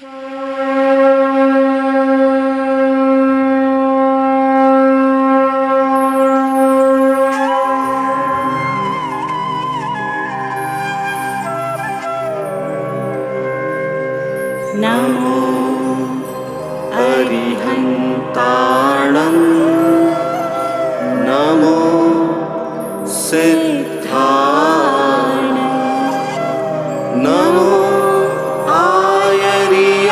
नमो अरिहन्ताणं नमो सिद्धाणं नमो आयर्याणं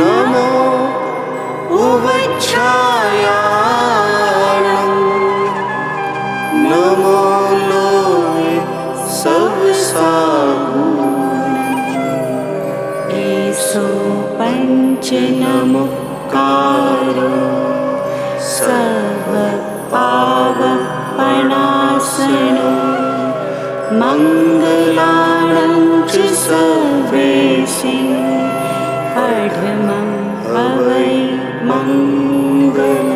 नमो उवच्छायाणं नमो लोय सवसाहु सो पंचनमुक्कारो सर्वपावपणासनो मङ्गलानं च सर्वेशे पठमं पवै मङ्गलं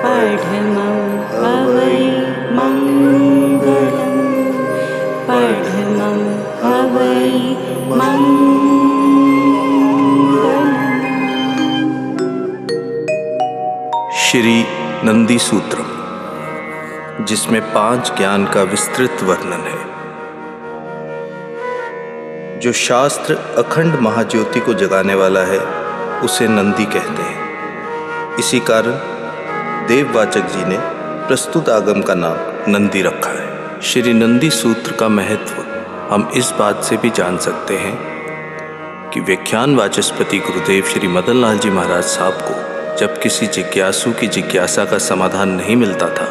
पठमं पवै मङ्गलं पठमं पवै मङ्गलम्। श्री नंदी सूत्र, जिसमें 5 ज्ञान का विस्तृत वर्णन है। जो शास्त्र अखंड महाज्योति को जगाने वाला है उसे नंदी कहते हैं। इसी कारण देववाचक जी ने प्रस्तुत आगम का नाम नंदी रखा है। श्री नंदी सूत्र का महत्व हम इस बात से भी जान सकते हैं कि व्याख्यान वाचस्पति गुरुदेव श्री मदन लाल जी महाराज साहब को जब किसी जिज्ञासु की जिज्ञासा का समाधान नहीं मिलता था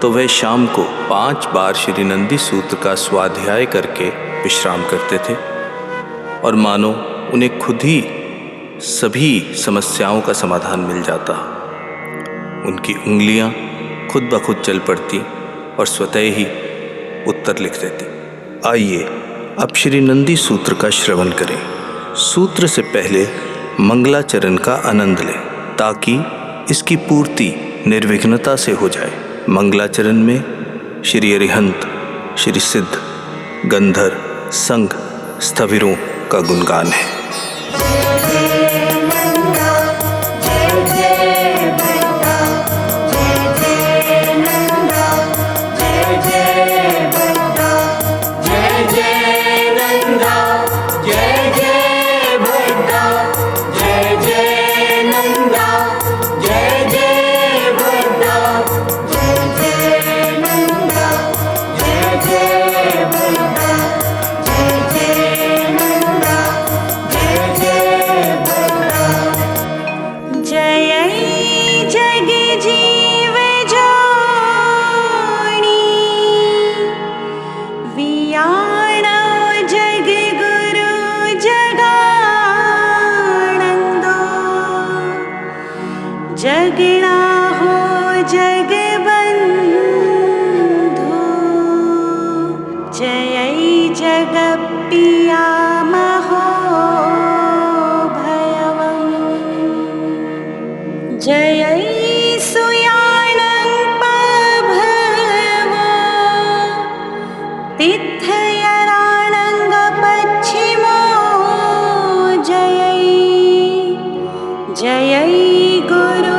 तो वह शाम को 5 बार श्री नंदी सूत्र का स्वाध्याय करके विश्राम करते थे और मानो उन्हें खुद ही सभी समस्याओं का समाधान मिल जाता। उनकी उंगलियां खुद ब खुद चल पड़ती और स्वतः ही उत्तर लिख देती। आइए अब श्री नंदी सूत्र का श्रवण करें। सूत्र से पहले मंगलाचरण का आनंद लें ताकि इसकी पूर्ति निर्विघ्नता से हो जाए। मंगलाचरण में श्री अरिहंत, श्री सिद्ध, गंधर, संघ, स्थविरों का गुणगान है। जगना हो जगबंधु जय जगप्रिया महो भयवं जय सुयानं पभवो तिथयराणंग पश्चिमो जय जय गुरु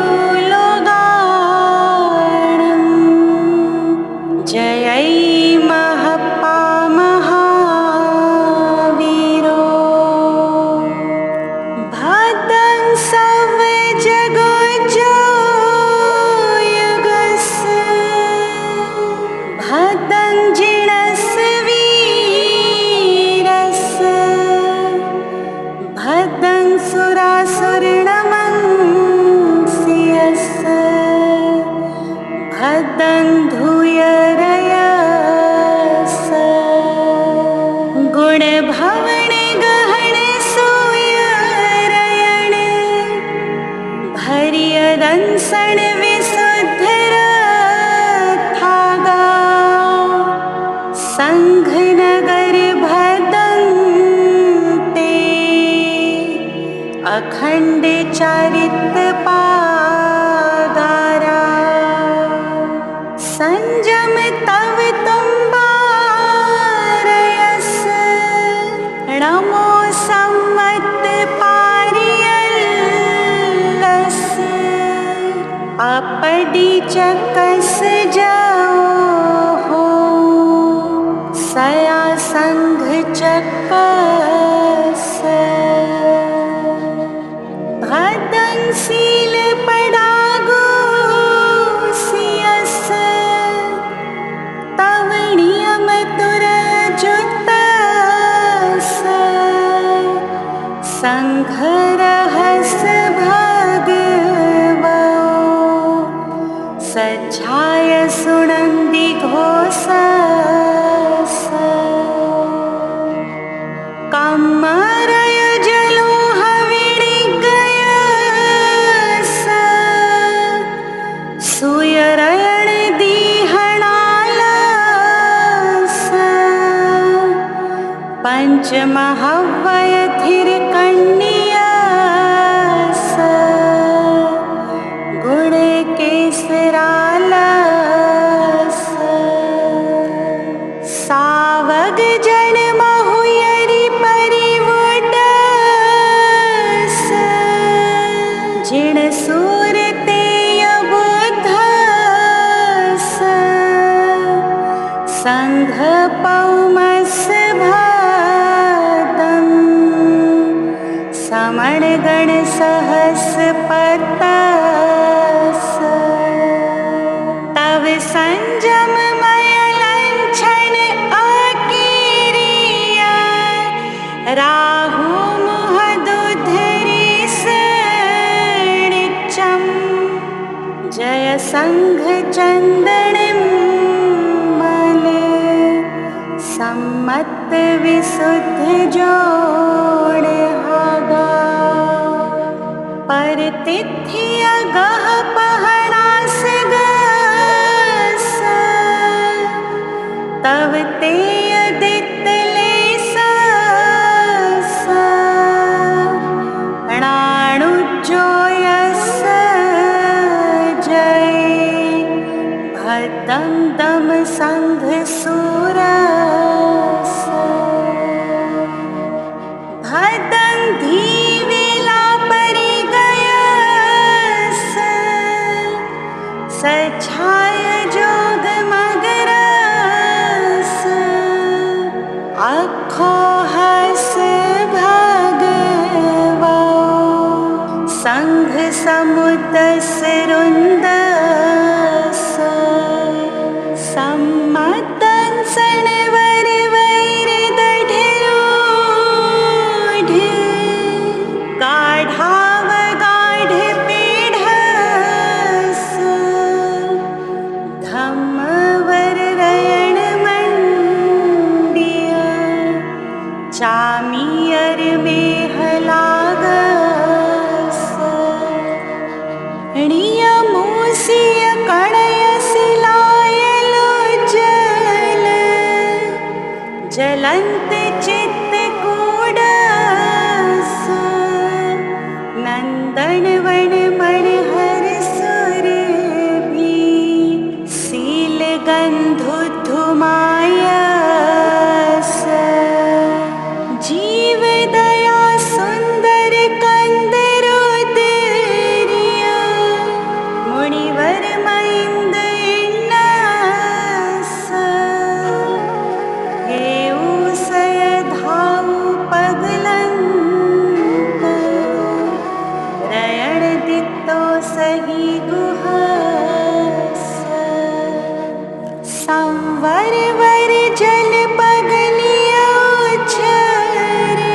दंसन विशुद्धर थागा संघ नगर भदंते अखंड चारित पादारा संजम तव तुम्बारयस नमो सम्मत पारियल्लस अपडी चकस जाओ हो सया संघ चकस भदंशील पडागो सियस तव नियम तुर जुतस संघ रहस भगवो सच्छाय सुनंदी घोषस कमरय जलो हविड़ी गयस सुयरयण दीहणालस पंचमहव्वय थिर कन्यस गुण केसरालस सावग जन महुयरी परिवुडस जिण सूरतेय बुद्धस संघ पौमस भादम समण गण सहस पतस तव संजम मय लंछन अकीरिया राहु मुहदुधरी सणिचम जय संघ चंदन मल सम्मत विशुद्ध जोड़ हागा पर तिथि अगह पहणास गस तव तेय दितले सस अणाणु जोयस जय भदं दम संघ सूरस भदं धीवेला परि गयस सच्छाय जोग मगरस अखो हस भगवो संघ समुदस रुंदस सम्मतं सणवर वैर दढरूढ गाढाव गाढ पीढस धम्मवर रयण मंडिय चामियर मेहलागस नियमोसिय कणयसिलायलो जल जलंत चित्त कूडस नंदन वन मनहर सुरभि सील गंधुधुमायस जीव दया सुंदर कंदरोदरिय मुनिवर महिंद इन्नस हेऊसय धाऊ पगलंत रयण दित्तो सही गुहस संवर वर जल पगलियो छरे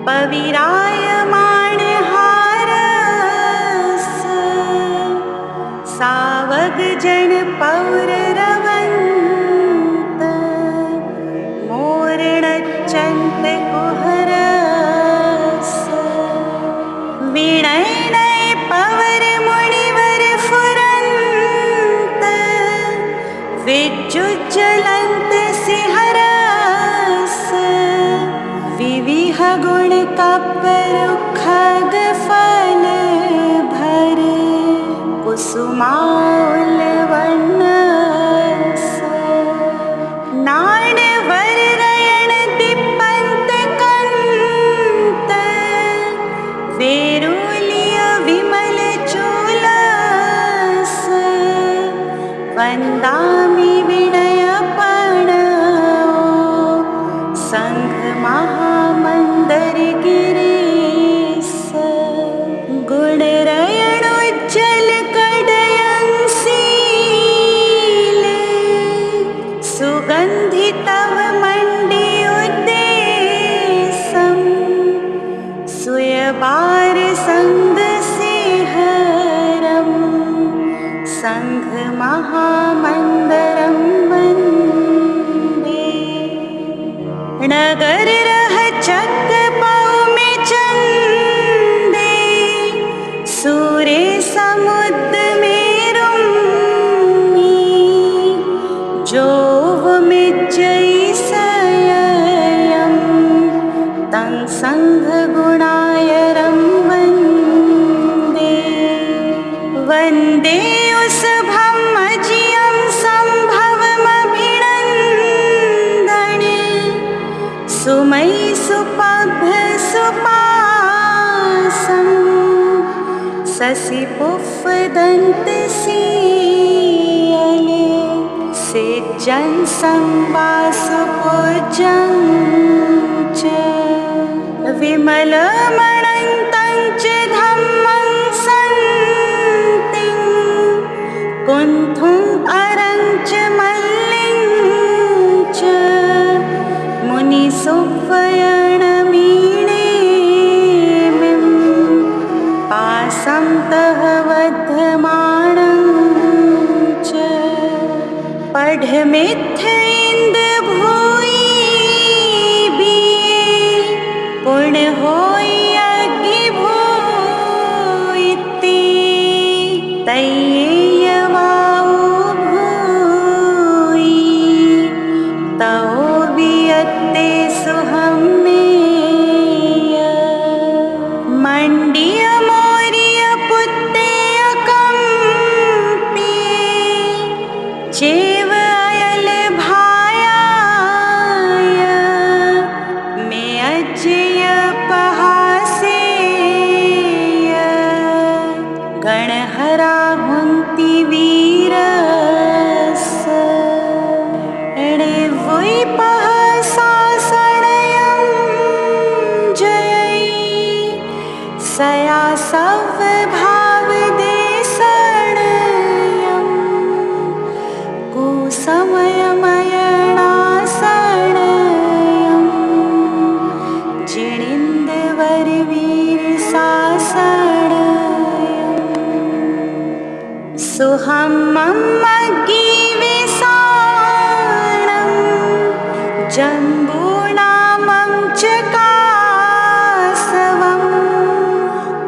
पविरायमाण हारस सावग जन पौर रवंत मोरण चंत कुहरस विनय पवर मुनिवर फुरंत विजुज्जलंत सिंहरस विविह गुण कपर खग फल भर कुसुमाल वनस नाण वर रयण दीपंत महामंदर गिरीश गुणरयणोज्जल कडयंशील सुगंधितव मंडी उद्देशम सुयबार संग सिंहरम संघ महामंदरम वंदे। नगर रह चक पाँव में चंदे सूरे समुद्र में रुमी जोव में जय सयम तं संघ गुणायरम वंदे। वंदे उसभम अजियम संभवमभिनंदन सुमयि सुपभ्य सुपासम शशिपुष्पदंत सीयल सेज्जन संवासुपूज्यं च विमलमणन्तं च धम्मं सन्तिं कुन्थुं अरं च मल्लिं च मुनिसुव्वयणमीणेमिं पासं तः वध्यमानं च पढमित्थ इंद भूयि पुण्य होई अग्नि भूइति तय्यवाऊ भूयि तौ वियत्ते सुहम्मेय मंडिय मौर्य पुत्तेय कंपी चेव अयल भायाय मे अजय पहासेय गणहरा हुन्ति वीरस एणे वुई पहसासणयं जयई सया सव भाव देसणयं कुसमयमयणासणयं जिणिन्दवर वीर सासणयं सुहम्मं अग्गिविसाणं जम्बूनामं च कासवं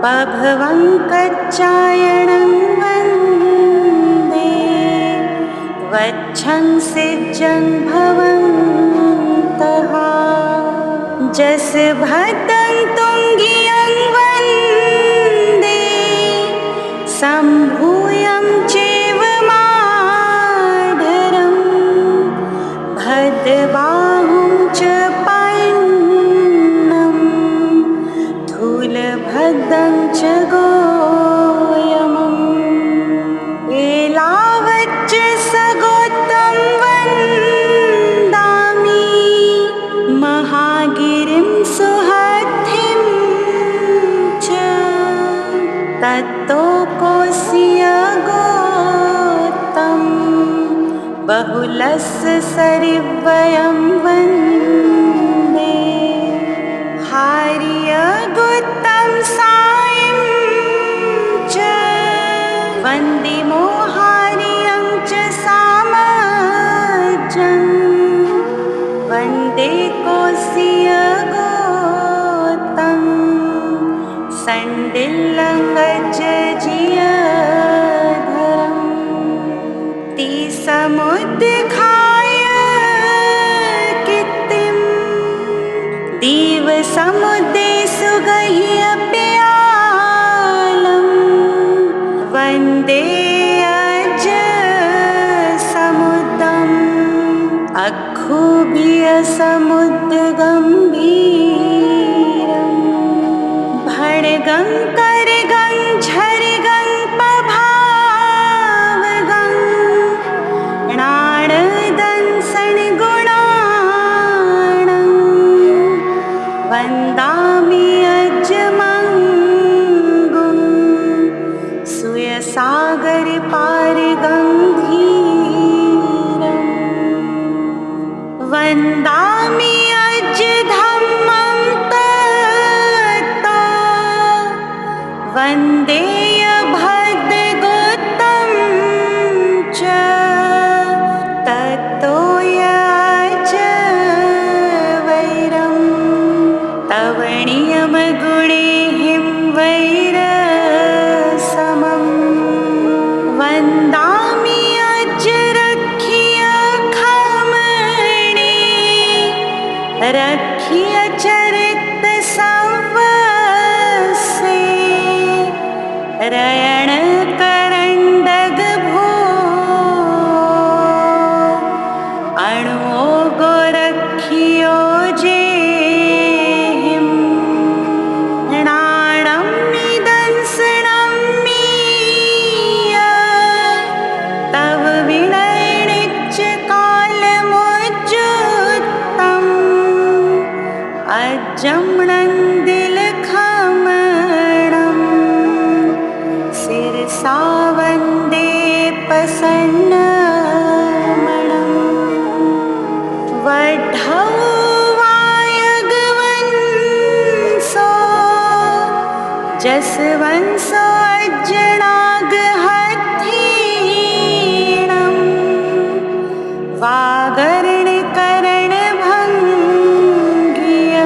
पभवं कच्चायणं वन्दे वच्छं सिज्जं भवन्तः जस भद्दं तुङ्गियं वन्दे सम्भूयं चैव माढरं भद्रबाहुं च पैन्नं धूलभद्रं च गोयमम् एलावच्च सगोत्तं वन्दामि महागिरिं सुहद्धिं च तत्तोकोऽस्य गोत्तं बहुलस्य सरिवयं वन्दे हार्यगुत्तं सायं च वन्दिमो हार्यं च सामजं वन्दे कोऽस्य गोत्तं सण्डिलं गजजियधरं ती समुद्खाय कीर्तिं दीव समुद्रे सुगह्यप्यालं वन्दे अज समुद्रम् अक्षोभ्य समुद्रगम्भीरं भणगं करगं झरगं पभावगं नाणदंसन गुणाणं वन्दामि अजमङ्गुं सुयसागरपारगम्भीरम् वन्दामि अजधम्मं तत्तो वन्देयभद्रगुप्तं च तत्तोयच वैरं तव नियमगुणेहिं वैरसमं वन्दामि अजरक्षियखमणे रक्षियचरितसंवत्से रयणकरण्डगभो अणुओ गोरक्षियो जेहिं नाणं निदंसनं मीय तव विनयनिच कालमुज्जुत्तम् अजम्नन्दिलखमणम् शिरसा वन्दे प्रसन्नमणम् वढौ वायगवंसो जसवंसो अजनागहथीणम् वागर्णकरणभङ्गिय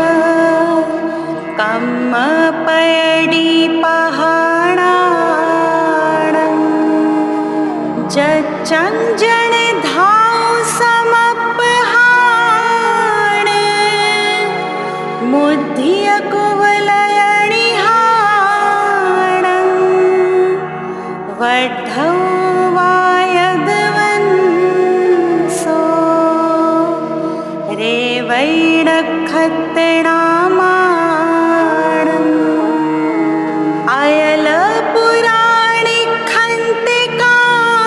कम्मपयडिपहाणाणम् जच्चञ्जनधावसमपहाण मुद्धियकुवलयणिहाणम् वढौ वायगवंसो रेवैणखत्तणामाणम्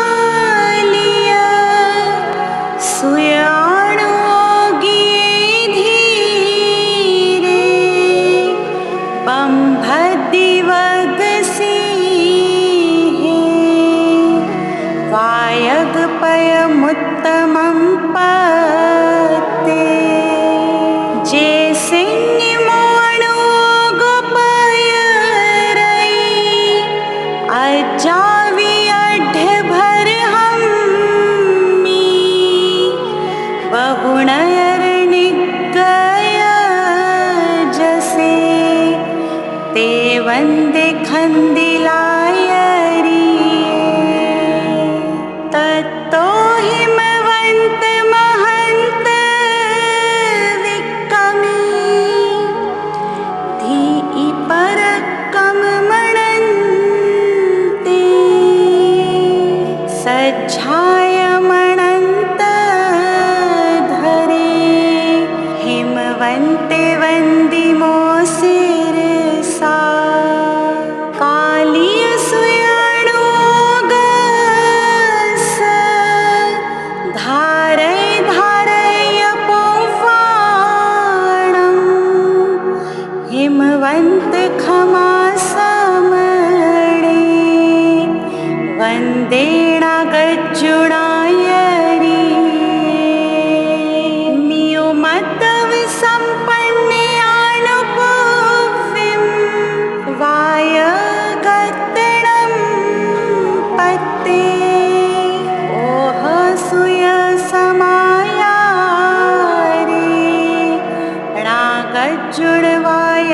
अयलपुराणिखन्तिकालिय सुयाणोगीधीरे बम्भद्दिवगसिंहे वायगपयमुत्तमं पत्ते जैसिंहमोणोगोपयरै अजावियढभरहम्मि बहुणयर्निगय जसे ते वन्दे खन्दिलायरिये तत्तो हिमवन्तमहन्त विक्रमी धीहि परकममणन्ते सज्जायमणन्त धरे हिमवन्ते वन्दिमो शिरसा कालीय सुयाणोगस धारय धारय पौवाणम् हिमवन्त खमासमणे वन्देणागज्जुणायरिये मियोमतव सम्पन्नयानुपविं वायगत्तणं पत्ते ओह सुयसमायारे णागज्जुणवाय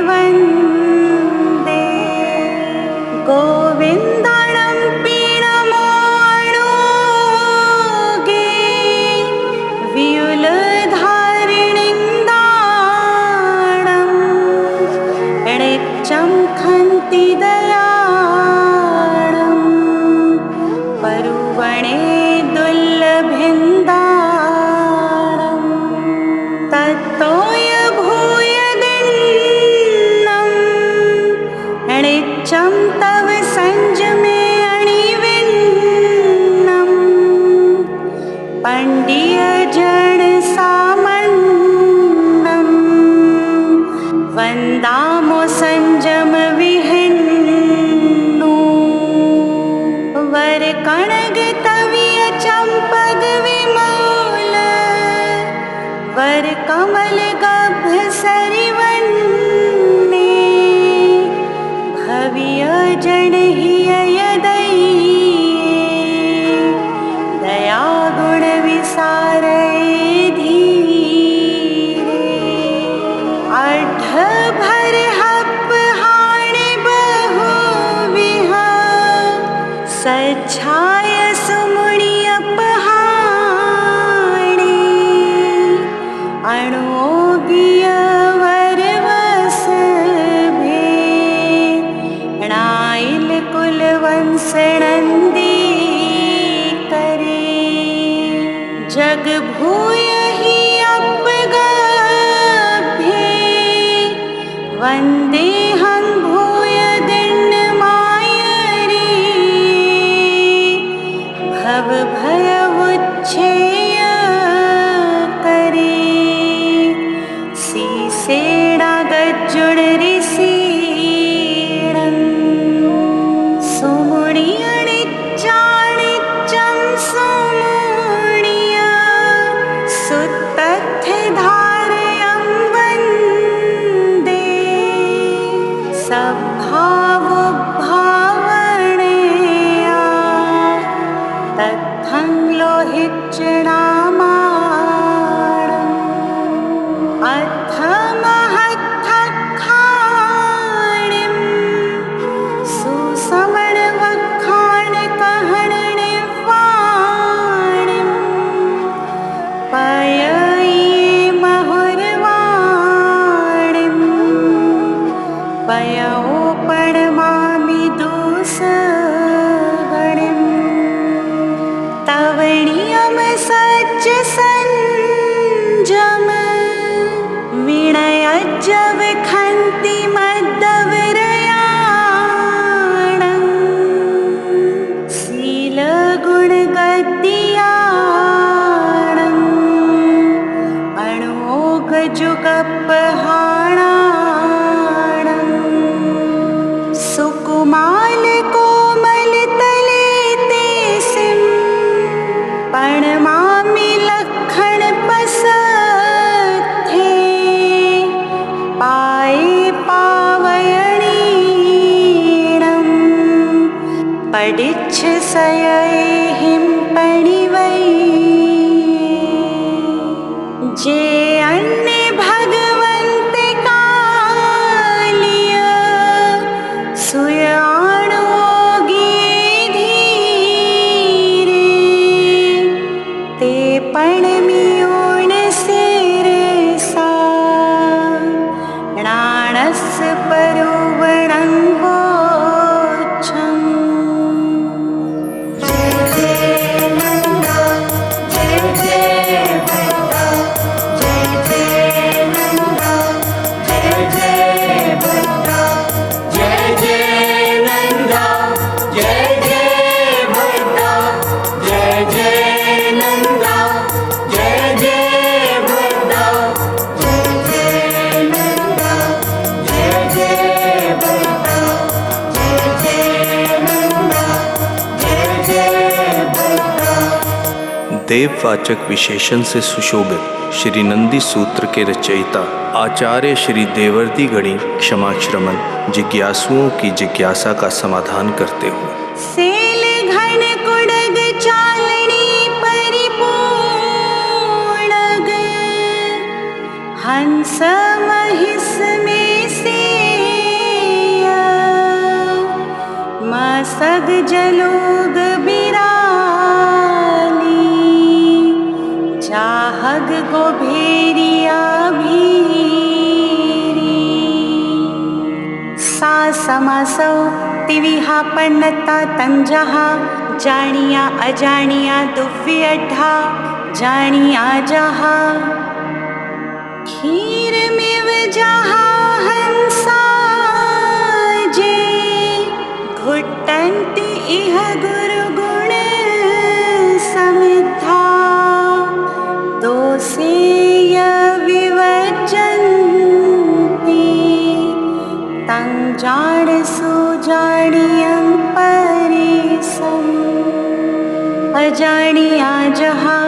वन्दे गोविन्दनं पीणमोणोगे व्युलधारिणीं दाणम् णिच्चं खन्ति दयाळम् परुवणे दुर्लभिन्दाणम् तत्तोय भूयदिन्नं णिच्चं तव संजमे अणिविन्नम् पण्डियजनसामन्नम् भर हप हाण बहु विहा सच्छाय सुमुनि अपहाणे अणोगिय वरवस भे णाइल कुलवंश नंदी करे जग भूय ही अपगभ्ये वंदेहं भूय दीर्णमायरी भव भय उच्छेय करे सीसेड़ा गज्जुण ऋषिणं सुमुनियणिच्चाणिच्चं सुमुनिय सुतथ्यधारयं वन्दे सभावुभावणया तत्थं लोहितनामाणम् अथ महत्थखाणिं सुसमणवखाणकहणनिवाणिं पयये महुर्वाणिं पयोपणमामि दूसगणिं तव नियम सच्च संजम विनयज्जव खन्ति मद्दवरयाणं शीलगुणगद्दियाणं अणोगजुगपहाणाणं सुकुमालकोमलतले ते सिं पणमामि लक्खणपसथे पाये पावयणीणं पडिच्छसयैहिं पणिवै जे अन्ने भगवन्ते कालिय सुयाणोगी धीरे ते पणमियोण सिरसा णाणस् परोवणं वोच्छम् देववाचक विशेषण से सुशोभित श्री नंदी सूत्र के रचयिता आचार्य श्री देवर्दी गणी क्षमाश्रमण जिज्ञासुओं की जिज्ञासा का समाधान करते हुए सेल घन कुडग चालनी परिपूर्णग हंस महिष में सेय मसग जलोग बिराली चाहग गोभेरिया भीरी सा समासौ तिविहा पन्नता तंजहा जानिया अजानिया दुव्य अड्ढा जानिया जहा खीर में जहा हंसा जे घुट्टन्ति इह गुरु गुण समिद्धा दोषेय विवजन्ति तं जान सुजानियं परिसम् अजानिया जहा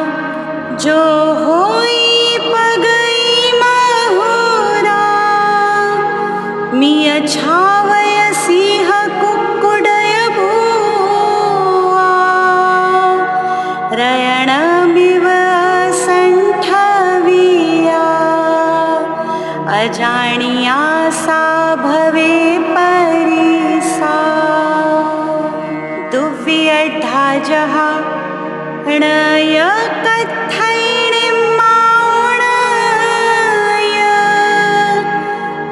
जो होई पगई महुरा मिय छावय सिंह कुक्कुडय भूआ रयणमिव संठविया अजाणिया सा भवे परिसा दुव्यड्ढा जहा णय कथैणिं माणय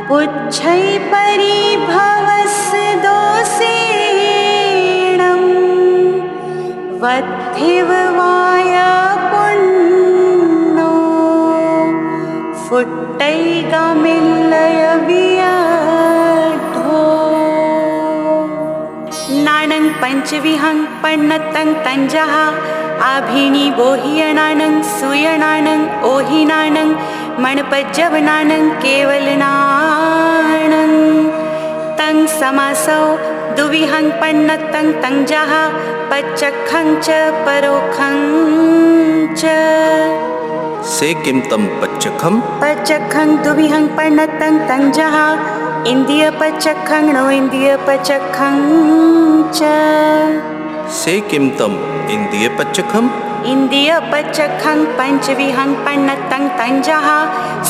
पुच्छै परिभवस् दोषेणं वत्थिव वाय पुण्यो फुट्टै गामिल्लय वियढो नानं पंचविहं पन्नतं तंजः आभिनी बोहियनानं सुयनानं ओहिनानं मणपज्जवनानं केवलनानं तं समासौ दुविहं पन्नतं तंजः पच्चखं च परोखं च से किम तम पच्चखम पच्चखं दुविहं पन्नतं तंजः इंद्रिय पच्चखं नो इंद्रिय पच्चखं च से किम तम इंद्रिय पच्चखम इंद्रिय पच्चखं पंचविहं पन्नतं तंजः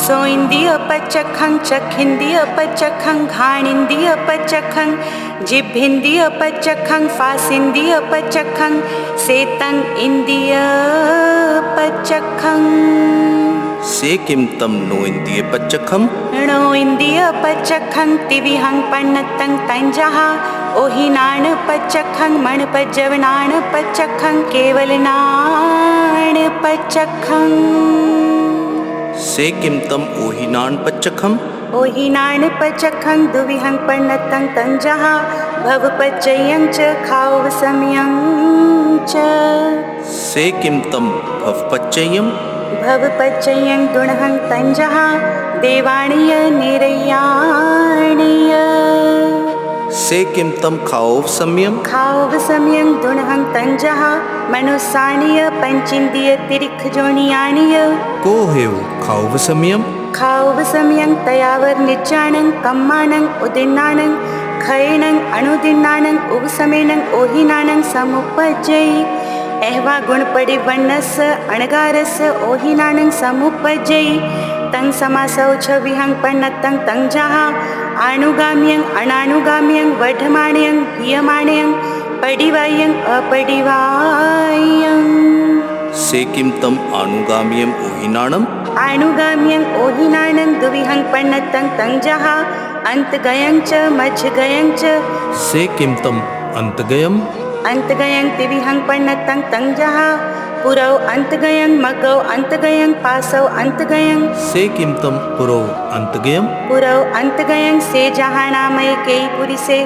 सो इंद्रिय पच्चखं चखिंद्रिय पच्चखं घाणिंद्रिय पच्चखं जिभ्हिंद्रिय पच्चखं फासिंद्रिय पच्चखं सेतं इंद्रिय पच्चखं से किम तम नो इंद्रिय पच्चखम णो इंद्रिय पच्चखं तिविहं पन्नतं तंजः ओहिनान पच्चखं मणपज्जवनान पच्चखं केवलनान पच्चखं से किम तम ओहिनान पच्चखम ओहिनान पच्चखं दुविहं पन्नतं तंजः भवपच्चयं च खावसमयं च से किम तम भवपच्चयम भवपच्चयं दुणहं तंजः देवाणीय निरयाणीय से किम तम खाओ सम्यम खावसमयं दुणहं तंजः मनुसाणीय पंचिंद्रिय तिरिख जोनियाणीय को हेव खाओ सम्यम खावसमयं तयावर निचाणं कम्मानं उदिन्नानं खयनं अणुदिन्नानं उपसमेनं ओहिनानं समुपज्जै एह्वा गुणपडि वर्णस अणगारस ओहिनानं समुपज्जै तं समासौ छविहं पन्नतं तंजः आनुगाम्यं अनानुगाम्यं वढमाण्यं हीयमाण्यं पडिवायं अपडिवायं से किम तम आनुगाम्यम ओहिनाणम आनुगाम्यं ओहिनानं दुविहं पन्नतं तंजः अंतगयं च मध्यगयं च से किम तम अंतगयम अंतगयं तिविहं पन्नतं तंजः पुरौ अंतगयं मगौ अंतगयं पासौ अंतगयं से किम तम पुरो अंतगयम पुरौ अंतगयं से जहानामय केयी पुरिसे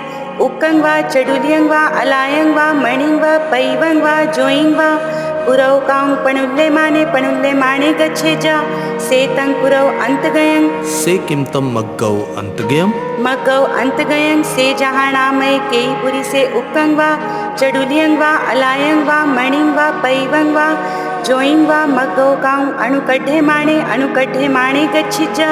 उक्कं वा चडुलियं वा अलायं वा मणिं वा पैवं वा जोयिं वा पुरौ कां पणुल्ले माने गच्छेजा सेतं पुरौ अंतगयं से किम तम मग्गौ अंतगयम मगौ अंतगयं से जहानामय केयी पुरिसे उक्कं वा चडुलियं वा अलायं वा मणिं वा पैवं वा जोयिं वा मगौ कां अणुकड्ढे माणे गच्छिजा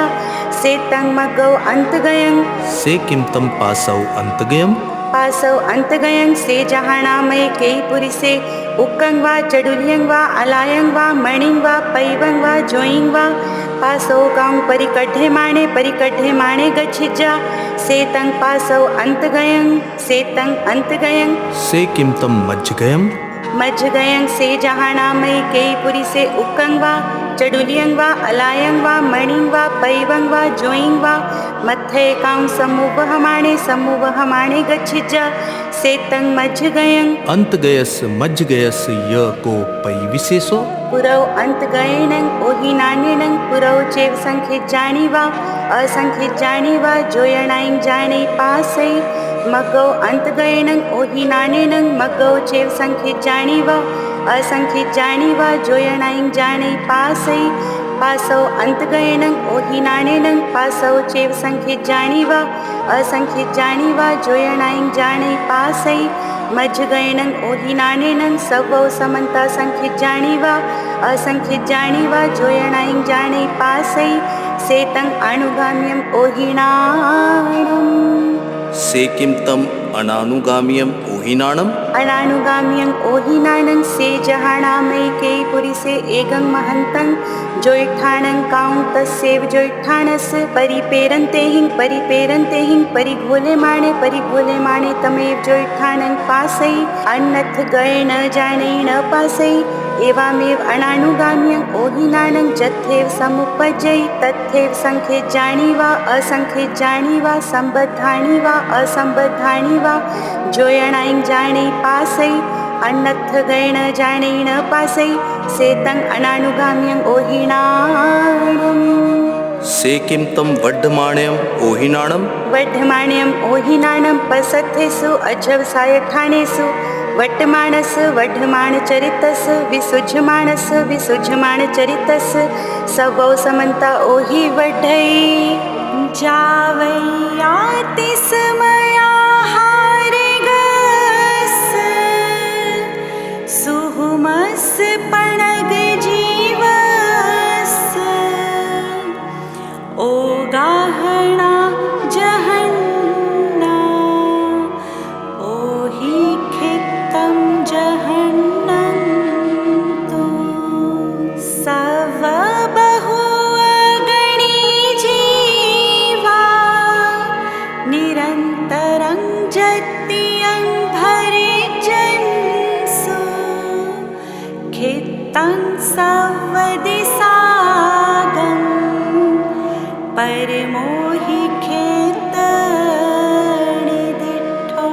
सेतं मगौ अंतगयं से किम तम पासौ अंतगयम पासौ अंतगयं से जहानामय केयी पुरिसे उक्कं वा चडुलियं वा अलायं वा मणिं वा पैवं वा जोयिं वा पासौ कां परिकड्ढे माणे गच्छिजा सेतं पासौ अंतगयं सेतं अंतगयं से किम तम मज्जगयम मज्जगयं से जहानामय केयी पुरिसे उक्कं वा चडुलियं वा अलायं वा मणिं वा पैवं वा जोयिं वा मत्थे कां समूवहमाणे गच्छिजा सेतं मज्जगयं अंतगयस मज्जगयस य को पै विशेषो पुरौ अंतगयनं ओहिनान्यनं पुरौ चेव संख्यिजानि वा असंख्यिजानि वा जोयणायं जाने पासै मगौ अंतगयनं ओहिनान्यनं मगौ चेव संख्यिजानि वा असंख्यिजानि वा जोयणायं जाने पासै पासौ अंतगयनं ओहिनान्यनं पासौ चेव संख्यिजानि वा असंख्यिजानि वा जोयणायं जाने पासै मज्जगयनं ओहिनान्यनं सवौ समन्ता संख्यिजानि वा असंख्यिजानि वा जोयणायं जाने पासै सेतं अनुगाम्यं ओहिनाणम् से किम तम अनानुगामियम ओहिनाणम अनानुगामियं ओहिनानं से जहाणामैके पुरिसे एगं महन्तं जोइठाणं काउं तस्सेव जोइठाणस परिपेरन्ते हिं परिघोले माणे तमेव जोइठाणं पासै अन्नथ गए न जाने न पासै एवामेव अनानुगाम्यं ओहिनानं जथेव समुपजै तथेव संख्ये जानी वा असंख्ये जानी वा संबद्धानी वा असंबद्धानी वा जोयणाइं जाने पासै अन्नथ गए न जाने न पासै सेतं अनानुगाम्यं ओहिनाणम् से किम तम वड्ढमाण्यम ओहिनाणम वड्ढमाण्यं ओहिनाणं पसथेषु अजवसायठाणेषु वट्टमाणस वड्ढमाणचरितस विसुज्यमाणचरितस सवौ समन्ता ओहि वड्ढै जावैयाति समया हारिगस सुहुमस पणग जीवस ओ गाहणा जहन्ना ओहि खित्तं जहन्नं तु सव बहु अगणी जीवा निरन्तरं जत्यं भरिजन्सु खित्तं सवदिसागं परमोहि खेतनिदिष्ठो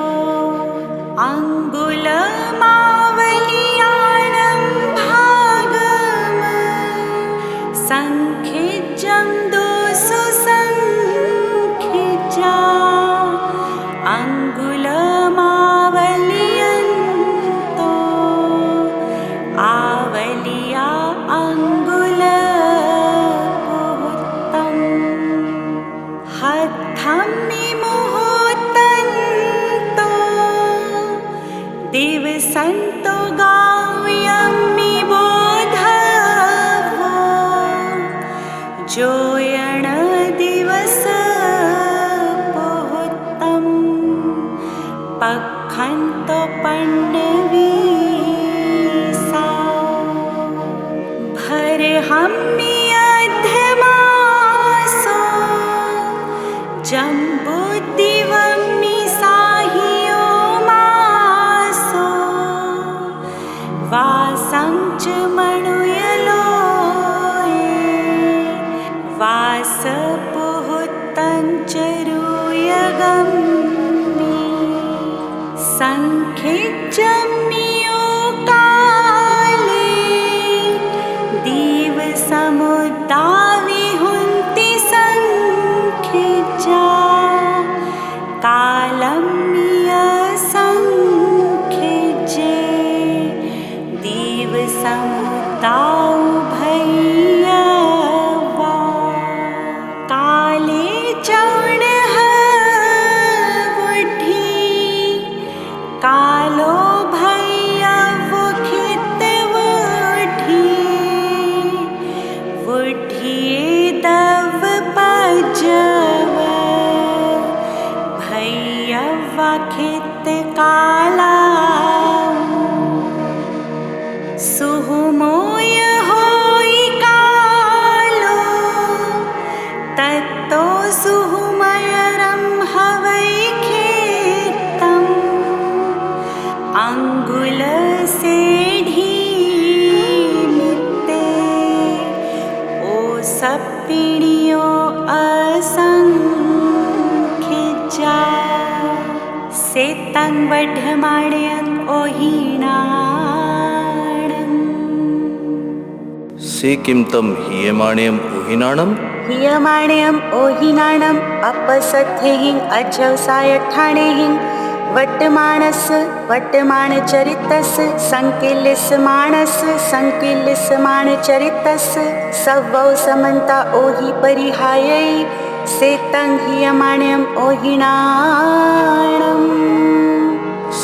अङ्गुलमावलियाणं भागम् सङ्खिज्यं दोषु सङ्खिज्या अङ्गुलमावलियन्तो आवलिया अङ्गुलपुहुत्तम् हत्थं निमुहुतन्तो दिवसन्तो गाव्यमि बोधवो जोयण दिवस पुहुत्तम् पखन्तो पण्डवी सा भरहम्मि अध्यमासो जम्बुद्दिवम्मि साहियो मासो वासं च मणुयलोये वासपुहुत्तं च रूयगम्मि सङ्खिज्यम्मियो काले दीवसमुद्दाविहुन्ति सङ्खिज्या कालम्यसङ्खिज्ये दीवसमुद्दाौ भैयवा काले चौणः बुद्धि कालो भैयवो खितवुद्धि वुद्धिये दव पजव भैयवा खित काला सुहुमोय होई कालो तत्तो सुहुमयरं हवै खेतम् अंगुल सेढ़ी मित्ते ओ सप्तिणियो असंख्यजा सेतं वड्ढमाण्यं ओहिनाणम् से किम तम हीयमाण्यम ओहिनाणम हीयमाण्यं ओहिनाणम् अपसथ्यहिं अजवसायठाणेहिं वट्टमाणचरितस संकिल्यमाणचरितस सवौ समन्ता ओहि परिहायै सेतं हीयमाण्यं ओहिनाणम्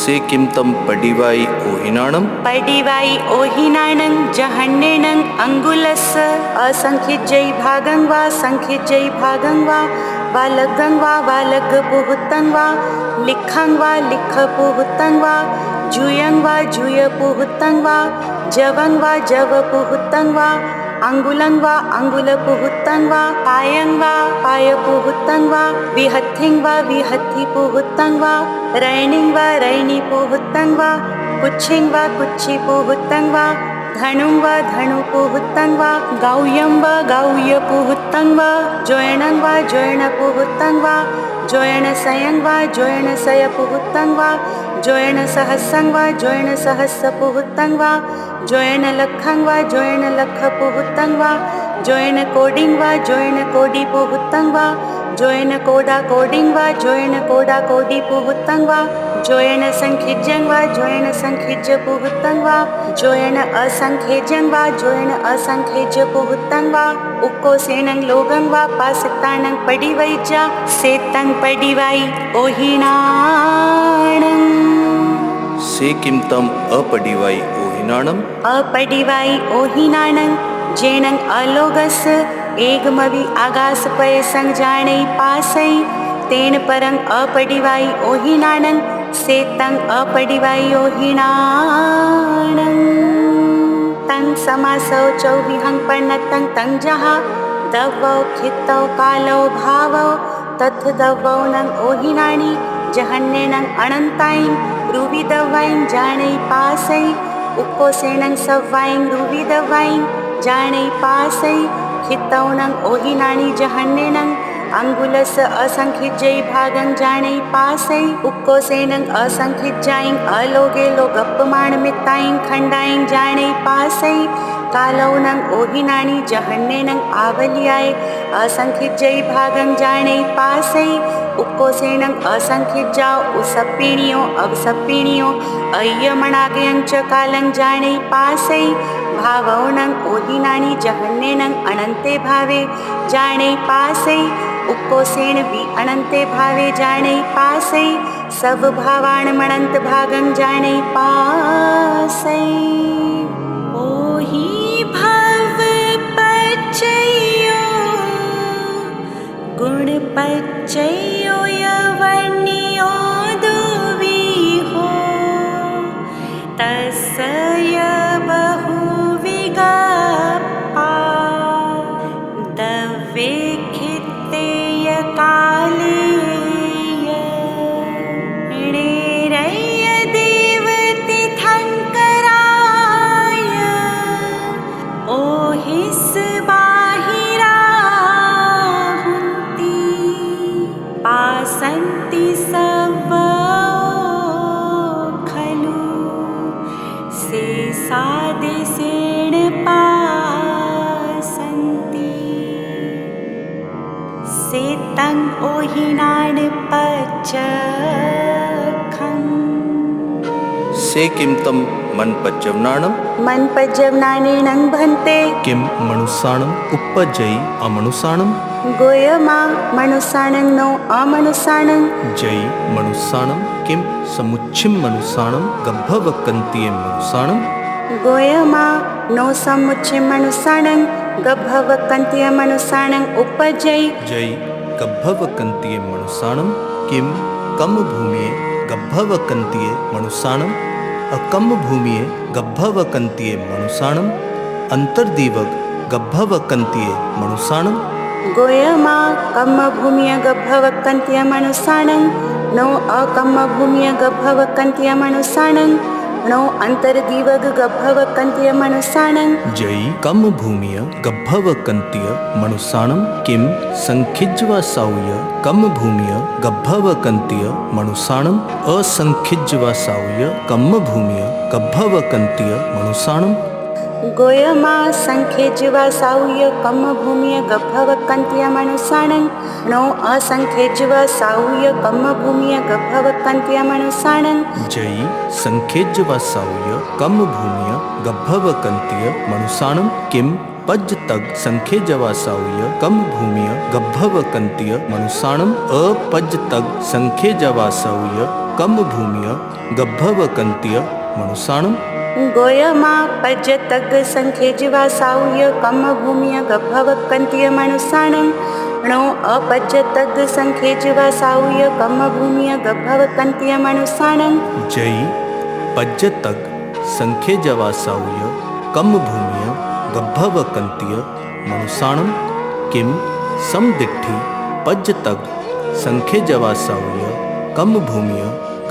से किम तम पडिवाई ओहिनाणम पडिवाई ओहिनाणं जहन्नेनं अंगुलस असंख्यजै भागं वा संख्यजै भागं वा वालगं वा वालगपुहुतं वा लिखं वा लिखपुहुतं वा जूयं वा जूयपुहुतं वा जवं वा जवपुहुतं वा अंगुलं वा अंगुलपुहुतं वा पायं वा पायपुहुतं वा विहत्थिं वा विहत्थिपुहुतं वा रैणिं वा रैणिपुहुतं वा कुच्छिं वा कुच्छिपुहुतं वा धनुं वा धनुपुहुतं वा गाव्यं वा गाव्यपुहुतं वा जोयणं वा जोयणपुहुतं वा जोयणसयं वा जोयणसयपुहुतं वा जोयणसहस्रं वा जोयणसहस्रपुहुतं वा जोयणलक्षं वा जोयणलक्षपुहुतं वा जोयणकोडिं वा जोयणकोडिपुहुतं वा जोयणकोडाकोडिं वा जोयणकोडाकोडिपुहुतं वा जोयणसंखिज्यं वा जोयणसंखिज्यपुहुतं वा जोयण असंखेज्यं वा जोयण असंखेज्यपुहुतं वा उक्कोसेनं लोगं वा पासितानं पडिवैजा सेतं पडिवाई ओहिनाणं से किमतम अपडिवाई ओहिनाणम अपडिवाई ओहिनाणं जेनं अलोगस एगमवि आगास पय संग जाने पासै तेन परं अपडिवाई ओहिनाणं सेतं अपडिवाई ओहिनाणं तं समासौ चौविहं पर्णतं तं जहा दवौ खित्तौ कालौ भावौ तथ दवौ नं ओहिनाणि जहन्नेनं अनन्ताईं रुविदवाईं जाने पासै उक्कोसेनं सव्वाईं रुविदवाईं जाने पासै खित्तौनं ओहिनाणि जहन्नेनं अंगुलस असंखिज्यै भागं जाने पासै उक्कोसेनं असंखिज्याईं अलोगे लोगप्पमाण मित्ताईं खंडाईं जाने पासै कालौनं ओहिनाणि जहन्नेनं आवलियाय असंखिज्यै भागं जाने पासै उक्कोसेनं असंखिज्याओ उसप्पिणियो अवसप्पिणियो अय्यमणागयं च कालं जाने पासै भावौनं ओहिनाणि जहन्नेनं अनन्ते भावे जाने पासै उक्कोसेन वि अनन्ते भावे जाने पासै सब भावान मणन्त भागं जाने पासै ओहि भव पच्चयो गुण पच्चयो यवन्यो दुविहो तस्य बहुविगप्पा दवे खित्तेय कालेय णेरय्य देवतिथङ्कराय ओहिस बाहिराहुन्ति पासन्ति सवो खलु से सादेशेण पासन्ति सेतं ओहिनाण पच्चखं से किमतम मन पज्जवनाणम मन पज्जवनानेनं भन्ते किम मनुसाणम उपजयी अमनुसाणम गोयमा मनुसाणं नो अमनुसाणं जयी मनुसाणम किम समुच्छिम मनुसाणम गभवकन्तिये मनुसाणम गोयमा नो समुच्चि मनुसाणं गभवकन्तिय मनुसाणं उपजयी जयी गभवकन्तिये मनुसाणम किम कम भूमिये गभवकन्तिये मनुसाणम अकम भूमिये गभवकन्तिये मनुसाणम अंतर्दीवग गभवकन्तिये मनुसाणम गोयमा कम्म भूमिय गभवकन्तिय मनुसाणं नो अकम्म भूमिय गभवकन्तिय मनुसाणं नो अंतर्दीवग गभवकन्तिय मनुसाणं जयी कम भूमिय गभवकन्तिय मनुसाणम किम संखिज्वा साउय कम भूमिय गभवकन्तिय मनुसाणम असंखिज्वा साउय कम भूमिय गभवकन्तिय मनुसाणम गोयमा संखेज्वा साउय कम्म भूमिय गभवकन्तिय मनुसाणं नो असंखेज्वा साउय कम्म भूमिय गभवकन्तिय मनुसाणं जयी संखेज्वा साउय कम भूमिय गभवकन्तिय मनुसाणम किम पज तग संखेज्वा साउय कम भूमिय गभवकन्तिय मनुसाणम अपज तग संखेज्वा साउय कम भूमिय गभवकन्तिय मनुसाणम गोयमा पज्जतग संखेज्वा साउय कम्म भूमिय गभवकन्तिय मनुसाणं णो अपज्यतग संखेजवा साऊय कम भूमिय गभव कंतिय मनुसाणं जई पज्जतग संख्ये जवासाउय कम भूमिय गभव कंतिय मनुसाणम किम समदिट्ठी पज्जतग संख्ये जवासाउय कम भूमिय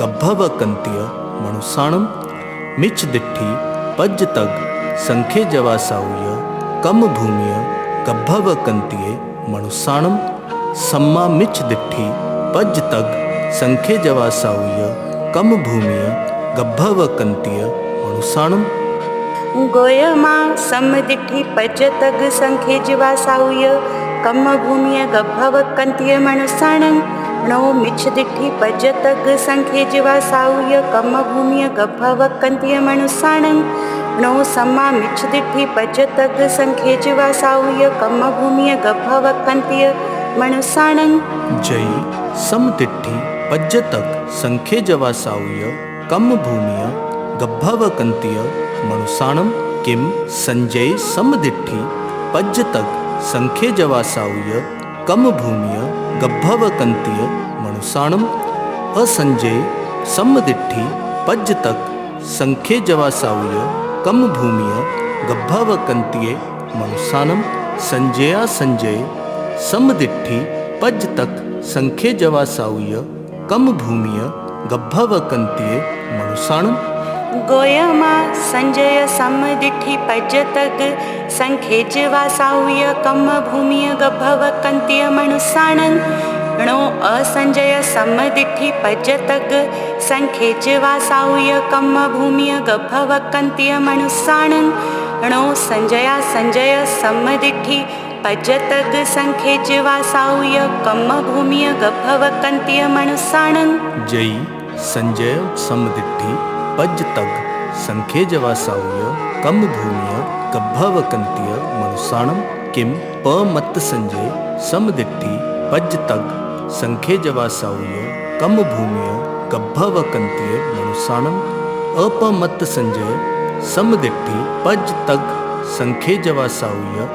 गभव कंतिय मनुसाणम मिच दिट्ठी पज्जतग संख्ये जवासाउय कम भूमिय गभव कंतिय मनुसाणम सम्मा मिच दिट्ठी पज्जतग संख्ये जवासाउय कम भूमिय गभव कंतिय मनुसाणम गोयमा समदिट्ठी पज्जतग संखेजवा साऊय कम भूमिय गभव कंतिय मनुसाणं णो मिच्छ दिट्ठी पज्जतग संखेजवा साऊय कम भूमिय गभव कंतिय मनुसाणं णो सम्मा मिच्छ दिट्ठी पज्जतग संखेजवा साऊय कम भूमिय गभव कंतिय मनुसाणं जई समदिट्ठी पज्जतग संख्ये जवासाउय कम भूमिय गभव कंतिय मनुसाणम किम संजय समदिट्ठी पज्जतग संख्ये जवासाउय कम भूमिय गभव कंतिय मनुसाणम असंजय समदिट्ठी पज्जतग संख्ये जवासाउय कम भूमिय गभव कंतिय मनुसाणम संजया संजय समदिट्ठी पज्जतग संख्ये जवासाउय कम भूमिय गभव कंतिय मनुसाणम गोयमा संजय समदिट्ठी पज्जतग संखेजवा साऊय कम भूमिय गभव कंतिय मनुसाणं णो असंजय समदिट्ठी पज्जतग संखेजवा साऊय कम भूमिय गभव कंतिय मनुसाणं णो संजया संजय समदिट्ठी पज्जतग संखेजवा साऊय कम भूमिय गभव कंतिय मनुसाणं जई संजय समदिट्ठी पज्जतग संख्ये जवासाउय कम भूमिय गभव कंतिय मनुसाणम किम पमत्त संजय समदिट्ठी पज्जतग संख्ये जवासाउय कम भूमिय गभव कंतिय मनुसाणम अपमत्त संजय समदिट्ठी पज्जतग संख्ये जवासाउय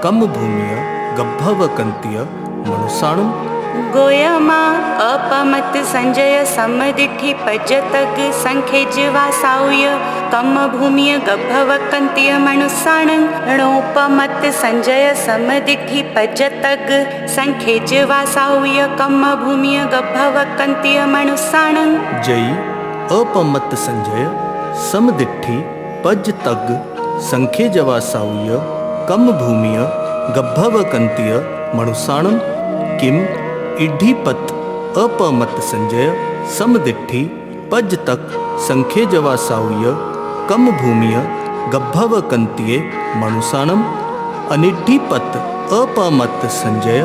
कम भूमिय गभव कंतिय मनुसाणम गोयमा अपमत संजय समदिट्ठी पज्जतग संखेजवा साऊय कम भूमिय गभव कंतिय मनुसाणं णोपमत संजय समदिट्ठी पज्जतग संखेजवा साऊय कम भूमिय गभव कंतिय मनुसाणं जई अपमत संजय समदिट्ठी पज्जतग संख्ये जवासाउय कम भूमिय गभव कंतिय मनुसाणम किम इड्ढीपत अपमत संजय समदिट्ठी पज्जतग संख्ये जवासाउय कम भूमिय गभव कंतिय मनुसाणम अनिड्ढीपत अपमत संजय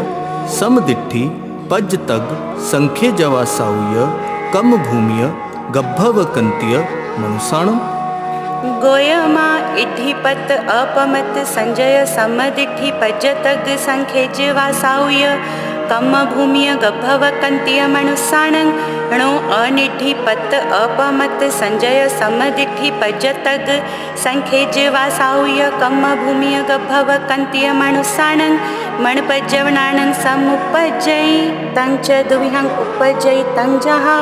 समदिट्ठी पज्जतग संख्ये जवासाउय कम भूमिय गभव कंतिय मनुसाणम गोयमा इड्ढीपत अपमत संजय समदिट्ठी पज्जतग संखेजवा साऊय कम भूमिय गभव कंतिय मनुसाणं णो अनिड्ढीपत अपमत संजय समदिट्ठी पज्जतग संखेजवा साऊय कम भूमिय गभव कंतिय मनुसाणं मणपज्जवनानं समुपज्जयि तं च दुविहं उपज्जयि तं जहा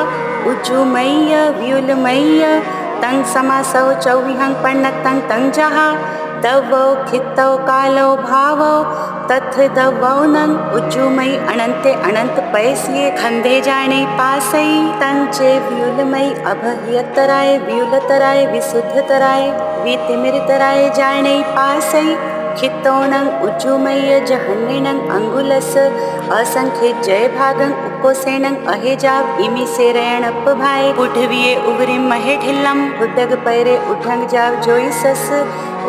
उजुमय्य व्युलमय्य तं समासौ चौविहं पण्णतं तं जहा दवौ खितौ कालो भावौ तथ दवौनं उज्जुमयि अनंते अनंत पैसिए खंदे जाने पासई तंचे व्युलमयि अभयतराय व्युलतराय विशुद्धतराय वितिमिरतराय जाने पासई खितौनं उज्जुमय्य जहन्निनं अंगुलस असंख्य जय भागं उकोसेनं अहेजाव इमी सेरयणप भाई उठविये उवरिम महे ढिल्लम उदग पैरे उठंग जाव जोईसस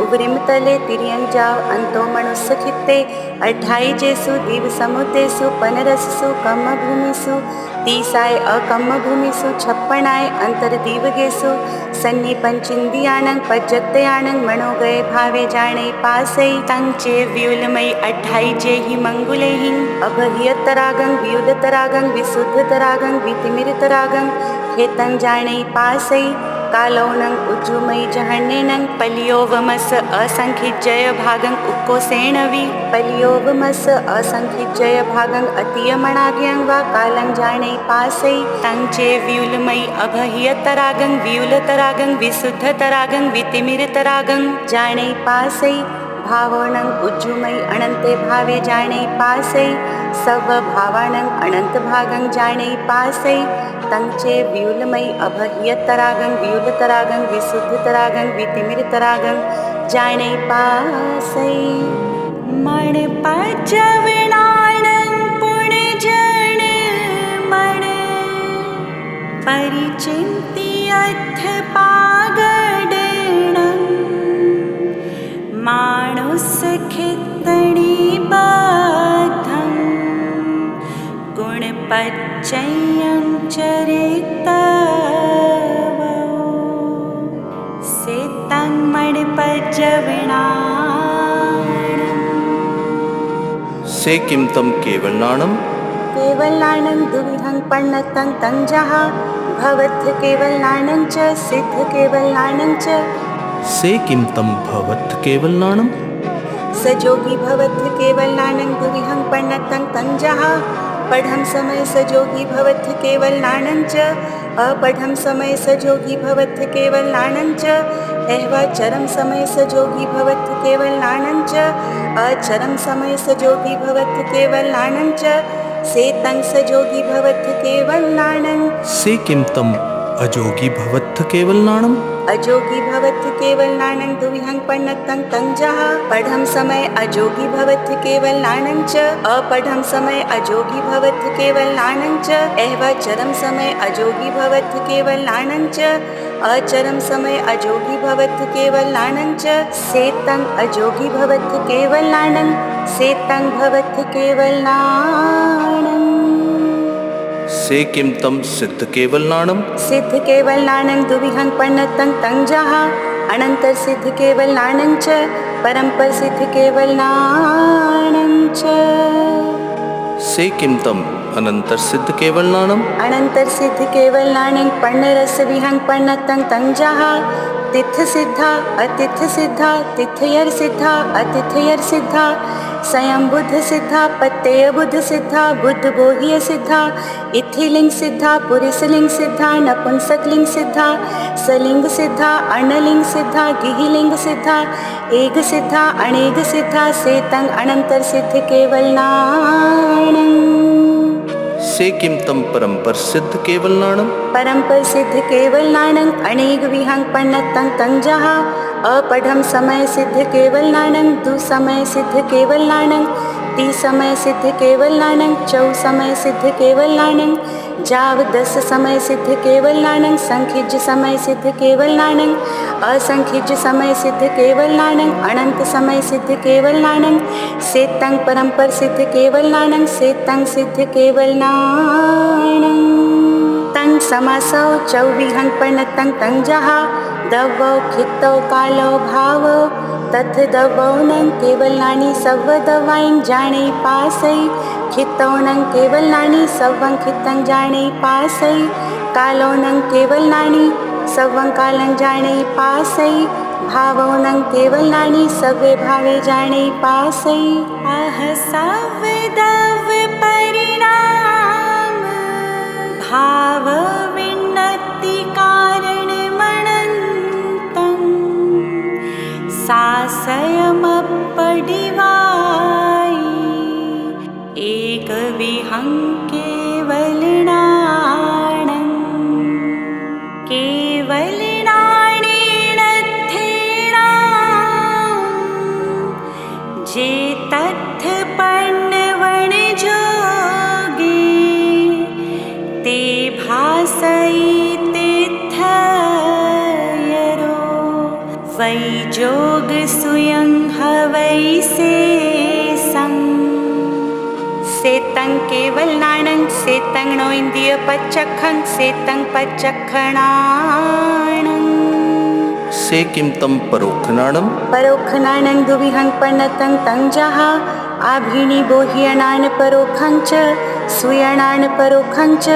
उवरिम तले तिरियंग जाव अंतो मनुष्य खित्ते अठाई जेसु दीव समुद्रेसु पनरससु कम भूमिसु तीसाय अकम भूमिसु छप्पनाय अंतर दीवगेसु सन्नि पंचिंदियानं पज्जत्तयानं मनो गए भावे जाने पासै तंचे व्युलमयि अठाई जेहि मंगुलेहि अभयतरागं व्युलतरागं विशुद्धतरागं वितिमिरतरागं खेतं जाने पासै कालौनं उज्जुमयि जहन्नेनं पलियोवमस असंखिज्जय भागं उक्कोसेणवि पलियोवमस असंखिज्जय भागं अतीयमणाग्यं वा कालं जाने पासै तं चे व्यूलमयि अभह्यतरागं व्यूलतरागं विशुद्धतरागं वितिमिरतरागं जाने पासै भावोनं उज्जुमयि अनन्ते भावे जाने पासै सव भावानं अनंत भागं जाने पासै तं चे व्यूलमयि अभह्यतरागं व्यूलतरागं विशुद्धतरागं वितिमिरतरागं जाने पासै मणपजविणानं पुण्यजन मण परिचिन्त्यथ पागडनं माणुस खित्तणी बद्धं गुणपच्चयं चरितवो सेतं मणपजविणाणं से किमतं केवलनाणं केवलनाणं दुविधं पण्णतं तंजः भवत् केवलनाणं च सिद्ध केवलनाणं च से किमतं भवत् केवलनाणं सजोगी भवत् केवलनाणं दुविहं पण्णतं तंजः पढ़म समय सजोगी भवत् केवलनाणं च अपढ़म समय सजोगी भवत् केवलनाणं च एह्वाचरम समय सजोगी भवत् केवलनाणं च अचरम समय सजोगी भवत् केवलनाणं च सेतं सजोगी भवत् केवलनाणं से किमतं अजोगी भवत् केवलनाणं अजोगी भवत् केवलनाणं दुविहं पण्णतं तंजः पढ़म समय अजोगी भवत् केवलनाणं च अपढ़म समय अजोगी भवत् केवलनाणं च एह्वाचरम समय अजोगी भवत् केवलनाणं च अचरम समय अजोगी भवत् केवलनाणं च सेतं अजोगी भवत् केवलनाणं सेतं भवत् केवलनाणं से किमतं सिद्ध केवलनाणं सिद्ध केवलनाणं दुविहं पण्णतं तंजः अनंतर सिद्ध केवलनाणं च परंपर सिद्ध केवलनाणं च से किमतं अनंतर सिद्ध केवलनाणं अनंतर सिद्ध केवलनाणं पण्णरस विहं पण्णतं तंजः तिथ सिद्धा अतिथ सिद्धा तिथयर सिद्धा अतिथयर सिद्धा स्वयं बुद्ध सिद्धा पत्तेय बुद्ध सिद्धा बुद्ध बोह्य सिद्धा इथिलिंग सिद्धा पुरुषलिंग सिद्धा नपुंसकलिंग सिद्धा सलिंग सिद्धा अणलिंग सिद्धा गिहिलिंग सिद्धा एक सिद्धा अनेक सिद्धा सेतं अनंतर सिद्ध केवलनाणं से किमतं परंपर सिद्ध केवलनाणं परंपर सिद्ध केवलनाणं अनेक विहं पण्णतं तंजः अपढ़म समय सिद्ध केवलनाणं दु समय सिद्ध केवलनाणं ती समय सिद्ध केवलनाणं चौ समय सिद्ध केवलनाणं जाव दस समय सिद्ध केवलनाणं संखिज्ज समय सिद्ध केवलनाणं असंखिज्ज समय सिद्ध केवलनाणं अनंत समय सिद्ध केवलनाणं सेतं परंपर सिद्ध केवलनाणं सेतं सिद्ध केवलनाणं तं समासौ चौविहं पण्णतं तंजः दवौ खित्तौ कालो भावौ तथ दवौनं केवलनानि सव्व दवाईं जाने पासै खित्तौनं केवलनानि सव्वं खित्तं जाने पासै कालौनं केवलनानि सव्वं कालं जाने पासै भावौनं केवलनानि सव्वे भावे जाने पासै अह सव्वे दव परिणाम भाव विन्नति कारण सासयमपडिवाई एक विहं केवलनाणं केवलनाणेनथेणां जे तथ पण्णवण जोगे ते भासयिते वै जोग सुयं हवै शेषं सेतं केवलनाणं सेतं नो इन्द्रिय पच्चखं सेतं पच्चखणाणं से किमतं परोक्षनाणं परोक्षनाणं दुविहं पण्णतं तंजः आभीनि बोह्यनान परोक्षं च सुयणान् परोक्षं च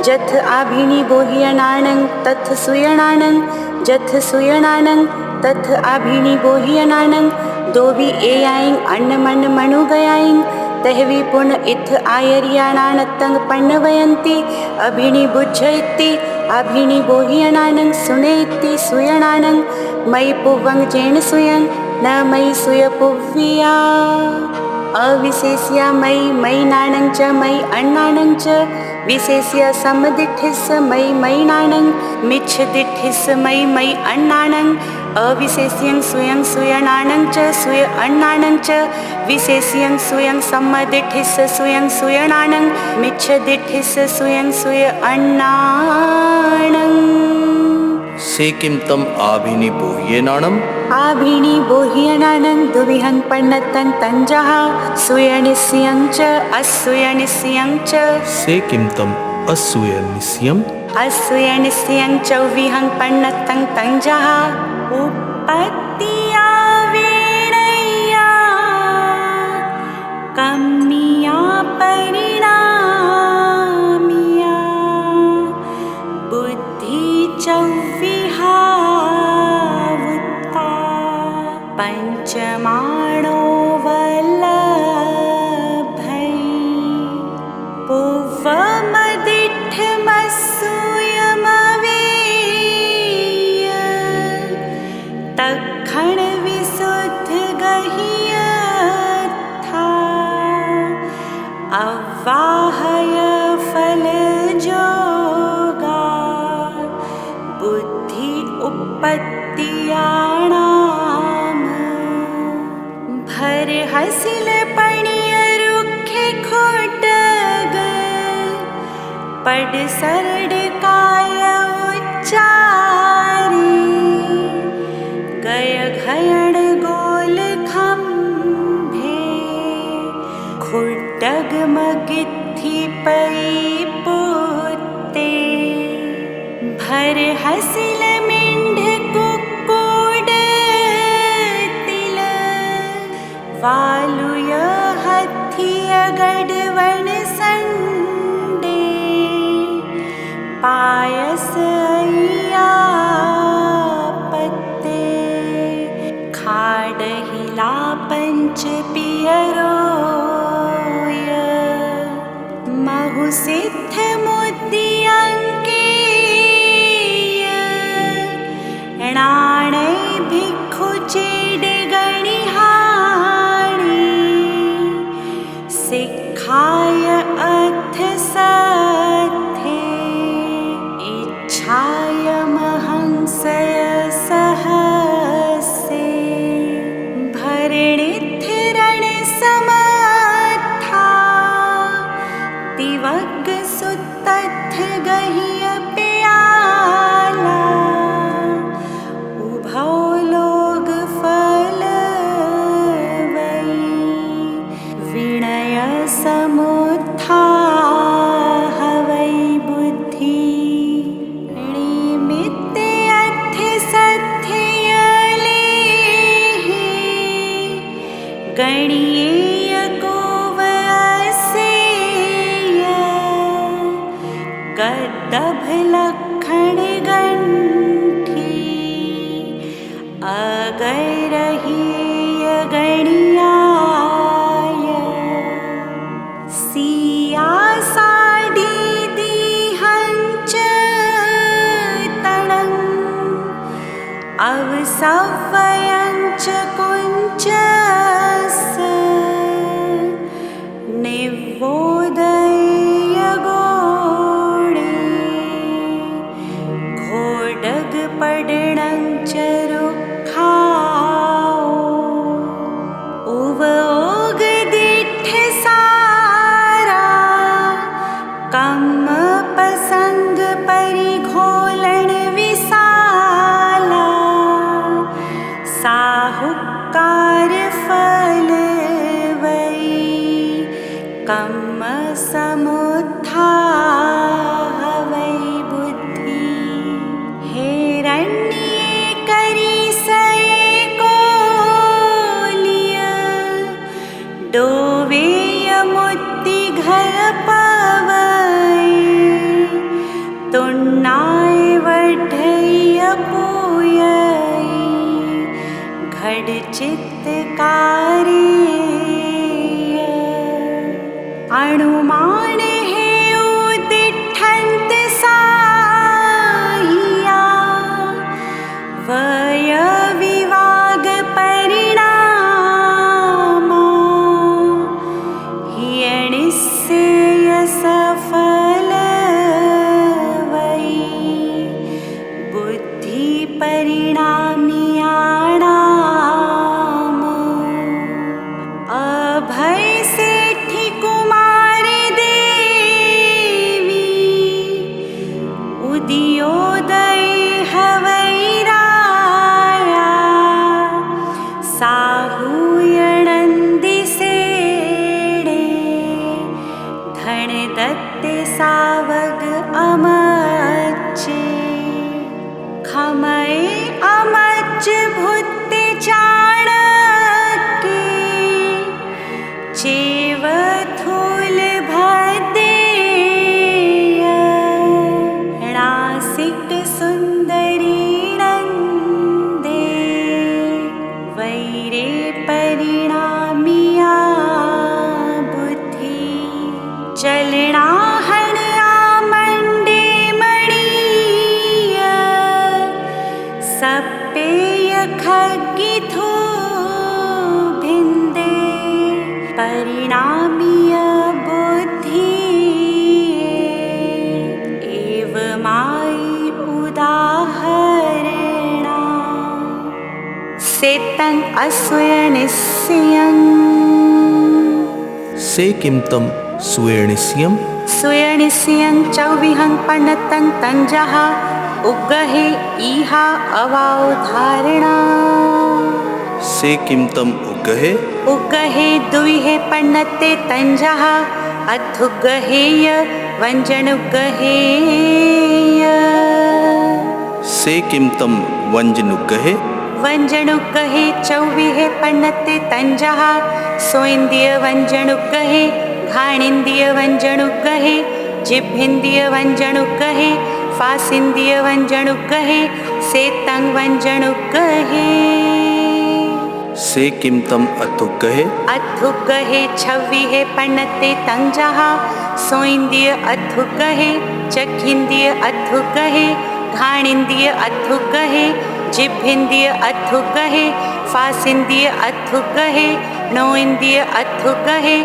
जथ आभीनि बोह्यनानं तथ सुयणानं जथ सुयणानं तथ आभीनि बोह्यनानं दोबी एयाइं अन्नमन्न मनु गयाइं तहवी पुन इथ आयर्याणान तंग पन्नवयन्ति अभिनि बुज्झयति अभिनि बोह्यनानं सुनेति सुयणानं मयि पुवं जेन सुयं न मयि सुय पुव्विया अविशेष्या मयि मयि नानं च मयि अन्नानं च विशेष्य समदिठिस मयि मयि नानं मिच्छ दिठिस मयि मयि अन्नानं अविशेष्यं सुयं सुयणानं च सुय अन्नानं च विशेष्यं सुयं समदिठिस सुयं सुयणानं मिच्छ दिठिस सुयं सुय अन्नानं से किं तम आभिनि बोह्येनाणम् आभीनि बोह्यनानं दुविहं पन्नतं तञ्जः सुयनिस्यं च असुयनिस्यं च से किं तम असूयनिस्यम् असुयनिस्यं च विहं पन्नतं तञ्जः उपत्तिया वीणया कम्मिया परिणामिया बुद्धि च विहावुता पंचमाणो वल्लभै पुव्वमदिठमसूयमवेय तत्क्षण विशुद्ध गह्यथा अवाहय फलजोगा बुद्धि उपत्तियाणाम भर हसिल पणिय रुखे खोटग पड सरड काय उच्चारी गय घयण गोल खंभे खुटग मगिथी पई पुते भर हसिल मिंढ कुक्कुड तिल वालुय हथिय गडवन संडे पायस अय्या पत्ते खाडहिला पंच पियरोय बहुसिद्ध मुद्दियंकेय णाणे भिक्खु चेड गणिहाणी सिखाय अथ सथे इच्छाय महंसय सहसे भरणिथ रण समथा दिवग सुतथ गह्य प्याला उभौ लोग फल वै विनय समुत्था हवै बुद्धि निमित्त अथ सथयले गणियेय गोवसेय गदभ लक्षण गंठी अगैरहीय गणियाय सिया साडी दीहंच तणं अवसव्यंच कुंचस निवोदय गोडे घोडग पडणं च रुखाओ उवोग दिठ सारा कम पसंग परिघोलन विसाला साहुकार फल वै कम समुत्था हवै बुद्धि हिरण्ये करी सये कोलिय डोवेय मुत्ति घय पा चित्तकारेय अनुमान है उदिठन्त साहिया वय विवाग परिणामा हियनिस्सेय सफल वै बुद्धि परिणामियाणाम अभय सेठी कुमारी देवी उदियोदय हवैराया साहुयनंदी सेड़े धन दत्ते सावग अमच्चे खमय अमच भुत्ते चाणक्य चेव थूल भदेय नासिक सुंदरी नंदे वैरे परिणामिया बुद्धि चलना हणया मंडे मणिय सपेय खग्गिथो भिंदे परिणामीय बुद्धि एवमाई उदाहरणा सेतं असुयनिस्यं से किमतं सुयणिस्यं सुयनिस्यं चौविहं पन्नतं तंजः उग्गहे इहा अवावधारणा से किमतं उग्गहे उग्गहे दुविहे पन्नते तंजः अथुग्गहेय वंजनुग्गहेय से किमतं वंजनुग्गहे वंजनुग्गहे चौविहे पन्नते तंजः सोइंद्रिय वंजनुग्गहे घाणिंद्रिय वंजनुग्गहे जिह्वेन्द्रिय वंजनुग्गहे फासिंद्रिय वंजनुग्गहे सेतं वंजनुग्गहे से किमतं अथुग्गहे अथुग्गहे छव्विहे पन्नते तंजः सोइंद्रिय अथुग्गहे चखिंद्रिय अथुग्गहे घाणिंद्रिय अथुग्गहे जिह्वेन्द्रिय अथुग्गहे फासिंद्रिय अथुग्गहे नोइंद्रिय अथुग्गहे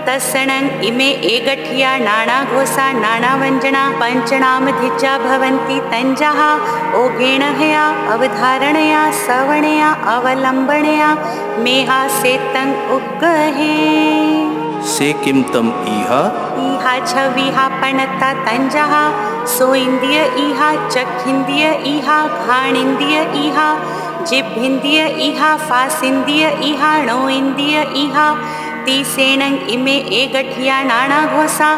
तत्सणं इमे एगठिया नाना घोषा नाना वंजना पंचनामधिजा भवन्ति तंजः ओघेणहया अवधारणया सवणया अवलंबणया मेहा सेतं उग्गहे से किमतं इहा इहा छविहा पणता तंजः सोइंद्रिय इहा चखिंद्रिय इहा घाणिंद्रिय इहा जिह्वेन्द्रिय इहा फासिंद्रिय इहा णोइंद्रिय इहा तीसेनं इमे एगठिया नाना घोषा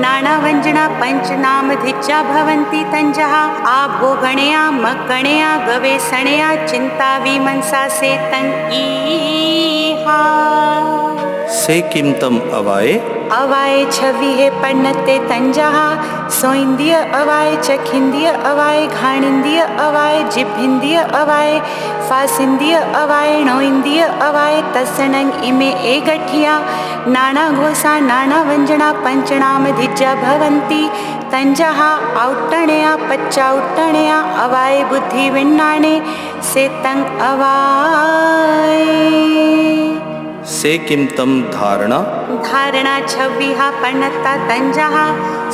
नाना वंजना पंचनामधिजा भवन्ति तंजः आभोगणया मक्कणया गवेषणया चिंता विमंसा सेतं इहा से किमतं अवाये अवाय छविहे पन्नते तंजः सोइंद्रिय अवाय चखिंद्रिय अवाय घाणिंद्रिय अवाय जिह्वेन्द्रिय अवाय फासिंद्रिय अवाय णोइंद्रिय अवाय तत्सणं इमे एगठिया नाना घोषा नाना वंजना पंचनामधिजा भवन्ति तंजः औट्टणया पच्चाउट्टणया अवाय बुद्धि विन्नाणे सेतं अवाय से किमतं धारणा धारणा छव्विहा पन्नता तंजः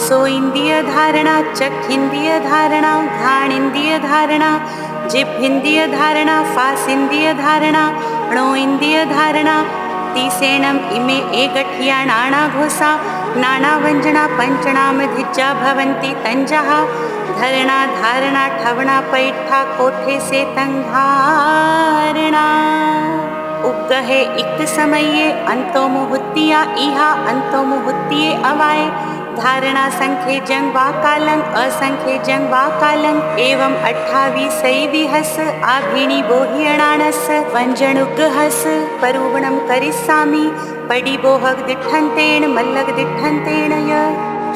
सोइंद्रिय धारणा चखिंद्रिय धारणा घाणिंद्रिय धारणा जिह्वेन्द्रिय धारणा फासिंद्रिय धारणा णोइंद्रिय धारणा तीसेनं इमे एगठिया नाना घोषा नाना वंजना पंचनामधिजा भवन्ति तंजः धरणा धारणा ठवणा पैठा कोठे सेतं धारणा उग्गहे इक समये अंतो मुहुत्तिया इहा अंतो मुहुत्तिये अवाय धारणा संख्ये जंग वा कालं असंख्ये जंग वा कालं एवं 28 विहस आभिणी बोहियणानस वंजनुग्गहस परूवणं करिस्सामि पडी बोहग दिठन्तेन मल्लग दिठन्तेन य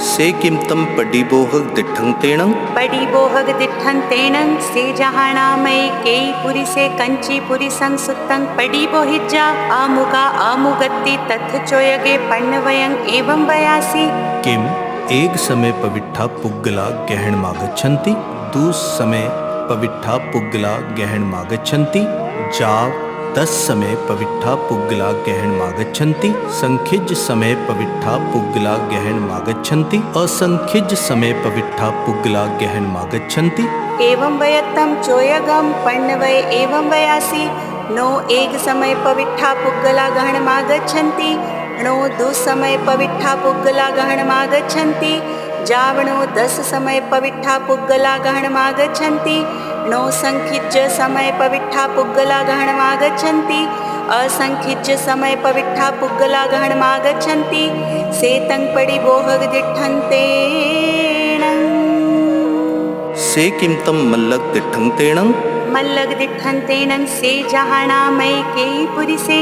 से किम तम पडिबोहग दिठंग तेणं पड़ी बोहग दिठन तेनंग से जहानामय केई पुरी से कंची पुरी संग सुतंग पड़ी बोहिज्जा आमुगा आमुगत्ती तथ चोयगे पन्नवयंग एवं वयासी किम एक समय पविट्ठा पुग्गला गहन मागच्छन्ति दूस समय पविट्ठा पुग्गला गहन मागच्छन्ति जाव 10 समय पविट्ठा पुग्गला गहन मागच्छन्ति संखिज समय पविट्ठा पुग्गला गहन मागच्छन्ति असंखिज समय पविट्ठा पुग्गला गहन मागच्छन्ति एवं वयत्तम चोयगम पन्नवय एवं वयासी नो एक समय पविट्ठा पुग्गला गहन मागच्छन्ति नो दुःसमय पविट्ठा पुग्गला गहन मागच्छन्ति जावणो 10 समय पविट्ठा पुग्गला गहन मागच्छन्ति नो संखिज्य समय पविट्ठा पुग्गला गहन मागच्छन्ति असंखिज्य समय पविट्ठा पुग्गला गहन मागच्छन्ति सेतं पड़ी बोहग दिठन्ते से किम तम मल्लग दिठंग तेणं मल्लग दिठन्तेनं से जहानामय केई पुरी से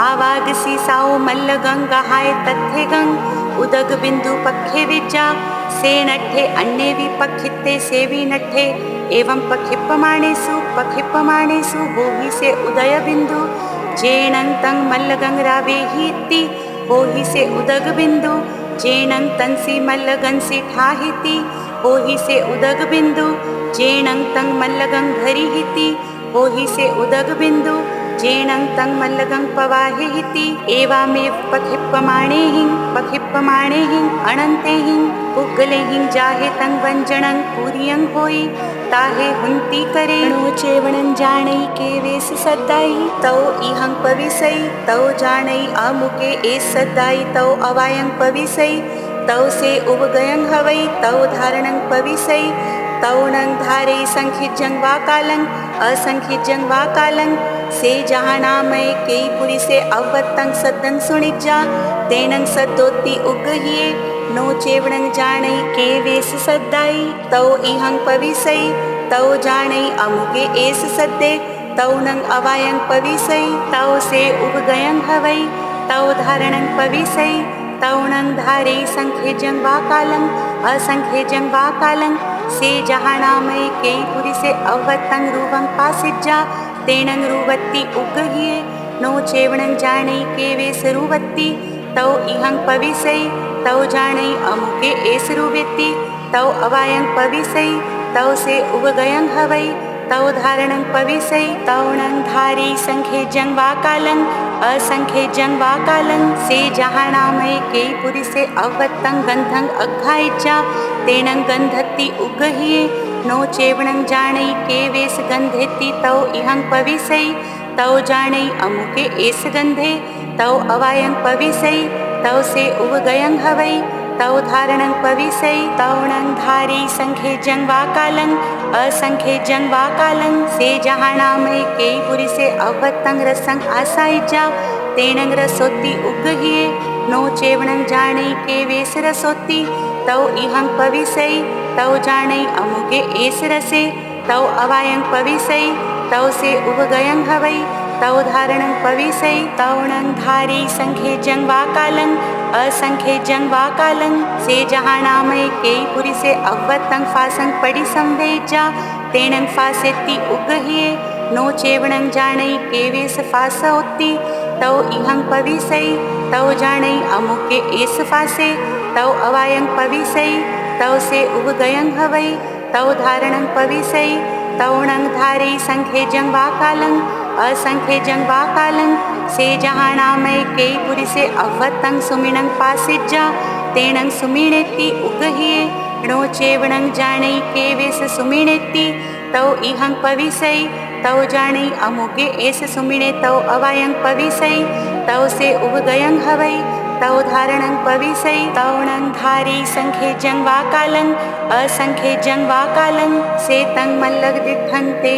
आवागसी साओ मल्ल गंगाहाय तथे गंग उदग बिंदु पखे विजा से नठे अन्य भी पखित्ते से भी नठे एवं पखिप्पमाणेषु होहि से उदय बिंदु जेनं तं मल्ल गंगरावेहिति होहि से उदग बिंदु जेनं तंसी मल्ल गंसी ठाहिति होहि से उदग बिंदु जेनं तं मल्ल गंगधरिहिति होहि से उदग बिंदु जेनं तं मल्लगं पवाहिहिति एवामेव पखिप्पमाणेहिं अनन्तेहिं पुग्गलेहिं जाहे तं वंजनं पूरियं होई ताहे हुंती करे णो चेवणं जानई के वेस सद्दाई तौ इहं पविसई तौ जानई अमुके एस सद्दाई तौ अवायं पविसई तौ से उबगयं हवई तौ धारणं पविसई तौ नंग धारे संखिजंग वा कालं असंखिजंग वा कालं से जहानामय केई पुरी से अवतंग सद्दन सुनिजा तेनंग सद्दोत्ती उगहिए नो चेवणंग जानई के वेस सद्दाई तौ इहंग पविसई तौ जानई अमुके एस सद्दे तौ नंग अवायंग पविसई तौ से उगयंग हवई तौ धारणंग पविसई तौ नंग धारे संखेजंग वा कालं असंखेजंग वा कालं से जहानामय केई पुरी से अवतंग रूपं पासिजा तेनंग रूवत्ती उगहिए नो चेवणंग जानई के वेस रूवत्ती तौ इहंग पविसई तौ जानई अमुके एस रूवेत्ती तौ अवायंग पविसई तौ से उगयंग हवई तौ धारणंग पविसई तौ नंग धारी संखेजंग वा कालं असंखेजंग वा कालं से जहानामय केई पुरी से अवतंग गंधंग अघाइजा तेनंग गंधत्ती उगहिए नो चेवणंग जानई के वेस गंधेति तौ इहंग पविसई तौ जानई अमुके एस गंधे तौ अवायंग पविसई तौ से उगयंग हवई तौ धारणंग पविसई तौ नंग धारी संखेजंग वा कालं असंखेजंग वा कालं से जहानामय केई पुरी से अवतंग रसंग आसाइजा तेनंग रसोत्ती उगहिए नो चेवणंग जानई के वेस रसोत्ती तौ इहंग पविसई तौ जानई अमुके एस रसे तौ अवायंग पविसई तौ से उगयंग हवई तौ धारणंग पविसई तौ नंग धारी संखेजंग वा कालं असंखेजंग वा कालं से जहानामय केई पुरी से अवतंग फासंग पड़ी संवेजा तेनंग फासेत्ती उगहिए नो चेवणंग जानई के वेस फासोत्ती तौ इहंग पविसई तौ जानई अमुके एस फासे तौ अवायंग पविसई तौ से उगयंग हवई तौ धारणंग पविसई तौ नंग धारी संखेजंग वा कालं असंखेजंग वा कालं से जहानामय केई पुरी से अवतंग सुमिणंग पासिजा तेनंग सुमिणेत्ती उगहिए णो चेवणंग जानई के वेस सुमिणेत्ती तौ इहंग पविसई तौ जानई अमुके एस सुमिणे तौ अवायंग पविसई तौ से उगयंग हवई तौ धारणंग पविसई तौ नंग धारी संखेजंग वा कालं असंखेजंग वा कालं से तं मल्लग दिठन्ते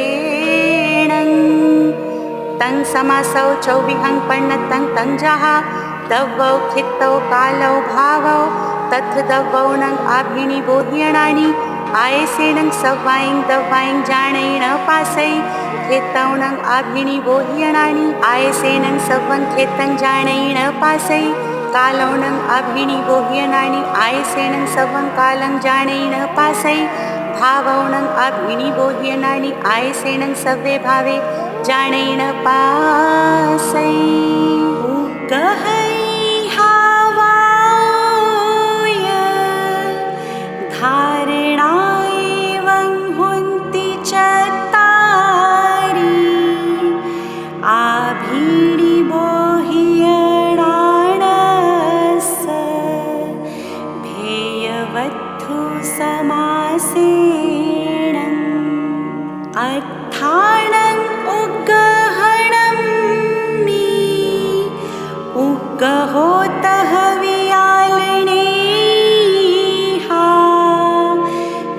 तं समासौ चौविहंग पर्णतं तं जहा दव्वौ खित्तौ कालौ भावौ तथ दव्वौ नंग आभिणी बोध्यणानि आयसेनं सव्वायं दव्वायं जानैण पासै खेतौ नंग आभिणी बोध्यणानि आयसेनं सव्वं खेतं जानैण पासै कालौनं अभिणी बोह्यनानि आयसेनं सवं कालं जानेन पासै भावौनं अभिणी बोह्यनानि आयसेनं सव्ये भावे जानेन पासै गहै हावाय धारणा एवं हुन्ति चत्तारि आभीडि बोह्यणाणस भेयवत्थु समासेन अर्थानं उग्गहणं मी उग्गहोतः वियालनेहा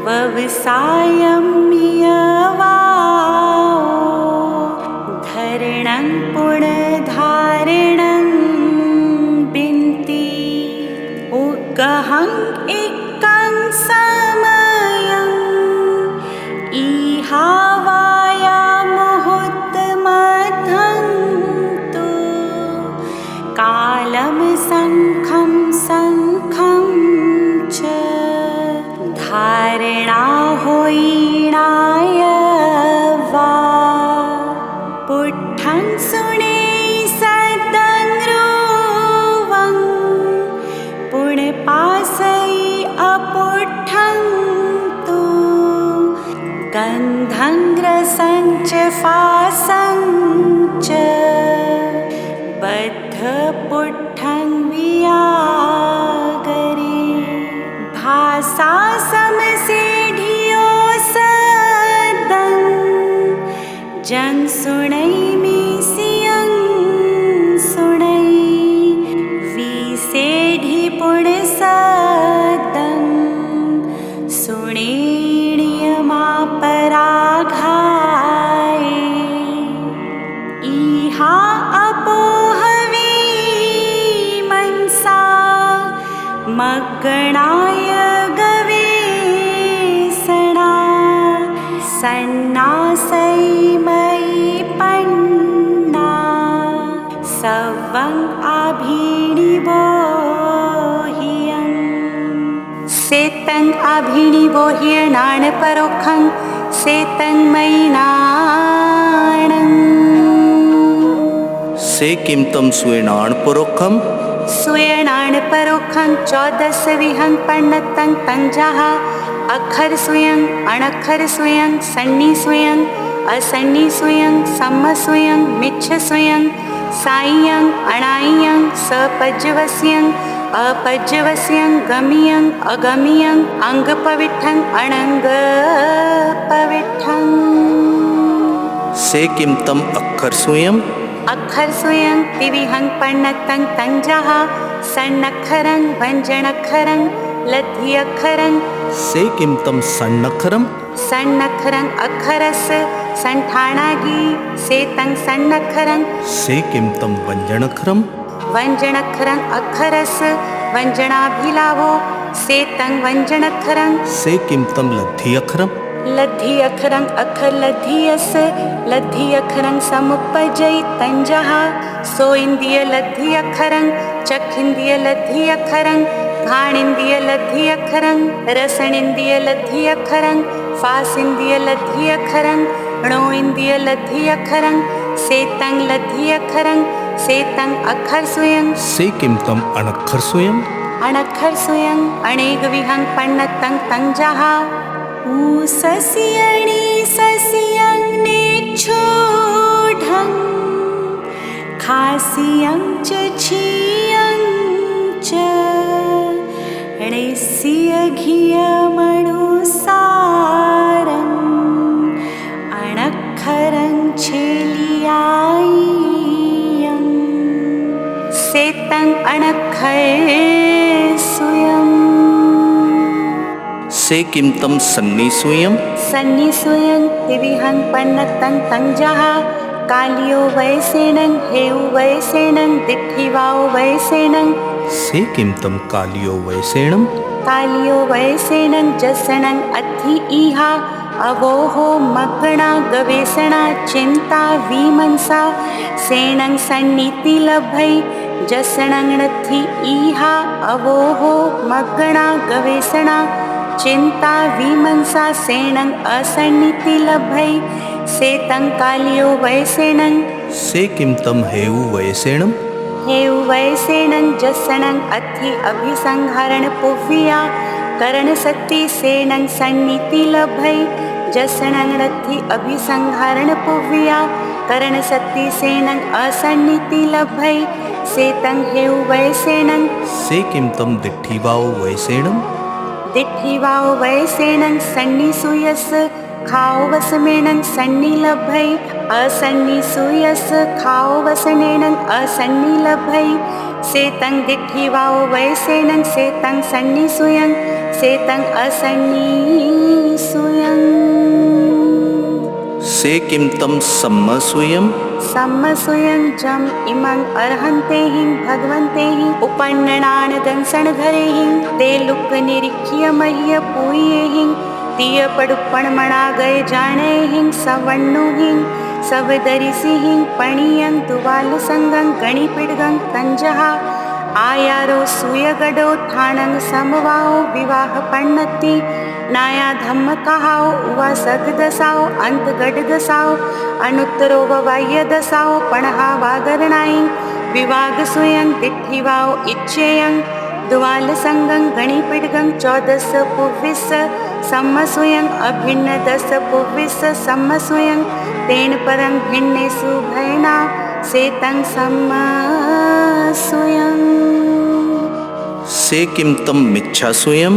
व्यवसायं यवाओ धरणं पुनर्धारणं बिन्ति उग्गहं एकं समयम् इहावायामुहुत्तमधं तु कालं शङ्खं शङ्खं च धारणा होयिणाय वा पुट्ठं सुणे सदङ्ग्रुवं पुण्यपासै अपुट्ठं तु गन्धं रसं च फासं च बद्धपुट्ठं वियागरे भासा समसेढियो सदं जं सुणै मी सियं सुणै विसेढि पुणसदं सुणेणियमा पराघाय इहा अपोहवी मनसा मग्गणाय गवेषणा सन्नासै मयि पन्ना सवं आभीडि बोह्यं सेतं आभीडि बोह्यनान् परोक्षं सेतं मयि नाणं से किमतं सुयणाण परोक्षम सुयणान् परोक्षं 14 विहं पण्णतं तंजाः अक्षर सुयं अणक्षर सुयं सन्नि सुयं असन्नि सुयं सम्म सुयं मिच्छ सुयं सायं अणायं सपज्जवस्यं अपज्जवस्यं गमियं अगमियं अंगपविठं अणंगपविठं से किमतं अक्षर सुयम अक्षर सुयं तिविहं पण्णतं तंजाः सन्नक्षरं व्यञ्जनक्षरं लघ्वी अक्षरं से किमतं सन्नक्षरम सन्नक्षरं अक्षरस् संठाणागी सेतं सन्नक्षरं से किमतं व्यञ्जनक्षरम व्यञ्जनक्षरं अक्षरस् व्यञ्जनाभिलाभो सेतं व्यञ्जनक्षरं से किमतं लघ्वी अक्षरम लघ्वी अक्षरं अक्षर लघ्वीयस् लघ्वी अक्षरं समुपजै तंजः सो इन्द्रिय लघ्वी अक्षरं चक्षिन्द्रिय लघ्वी अक्षरं घ्राणेन्द्रिय लघ्वी अक्षरं रसनेन्द्रिय लघ्वी अक्षरं फासेन्द्रिय लघ्वी अक्षरं णोइन्द्रिय लघ्वी अक्षरं सेतं लघ्वी अक्षरं सेतं अक्षर सुयं से किमतं अणक्षर सुयम अणक्षर सुयं अणेकविहं पण्णतं तंजाः ऊसस्यणि सस्यं नेच्छूढं खास्यं च छियं च णस्य घियमणुसारम् अणक्षरं छेलियायं सेतं अणक्षर सुयं से किमतं सन्नि सुयम सन्नि सुयं तिविहं पण्णतं तंजाः कालियो वैसेनं हेउ वैसेनं दिट्ठिवाओ वैसेनं से किमतं कालियो वैसेणम कालियो वैसेनं जसनं अथि इहा अवोहो मग्गणा गवेषणा चिंता विमंसा सेनं सन्निति लभै जसणंगणथी इहा अवोहो मग्गणा गवेषणा चिंता विमंसा सेणं असन्निति लभै सेतं कालियो वैसेणं से किम तम हेउ वयसेणम हेउ वैसेणं जसणं अथि अभिसंहरण पुव्या करण शक्ति सेणं सन्निति लभै जसणंगणथी अभिसंहरण पुव्या करण शक्ति सेणं असन्निति लभै सेतं हेउ वैसेणं से किम तम दिट्ठीवाओ वयसेणम दिट्ठीवाओ वैसेणं सन्निसूयस खाओ वसमेणं सन्नि लभै असन्निसूयस खाओ वसनेणं असन्नि लभै सेतं दिट्ठीवाओ वैसेणं सेतं सन्निसूयं सेतं असन्निसूयं से किम तम सम्मसूयम सम्मसूयं जम इमं अर्हन्ते हिं भगवन्ते हिं उपन्ननान दंसन घरे हिं ते लुक निरीख्य मह्य पूये हिं तिय पडुपण मणा गए जाने हिं सवण्णु हिं सब दरिसि हिं पणियं दुवाल संगं गणि पिडगं तंजहा आयारो सुयगडो ठाणं समवाओ विवाह पण्णति नाया धम्म कहाओ उवा सग दसाओ अंत गड दसाओ अनुत्तरो वाह्य दसाओ पणहा वागरणाई विवाग सुयं दिट्ठीवाओ इच्छेयं दुवाल संगं गणि पिडगं 14 पुव्विस सम्मसूयं अभिन्न 10 पुव्विस सम्मसूयं तेन परं भिन्नेषु भयना सेतं सम्मसूयं से किम तम मिच्छासूयम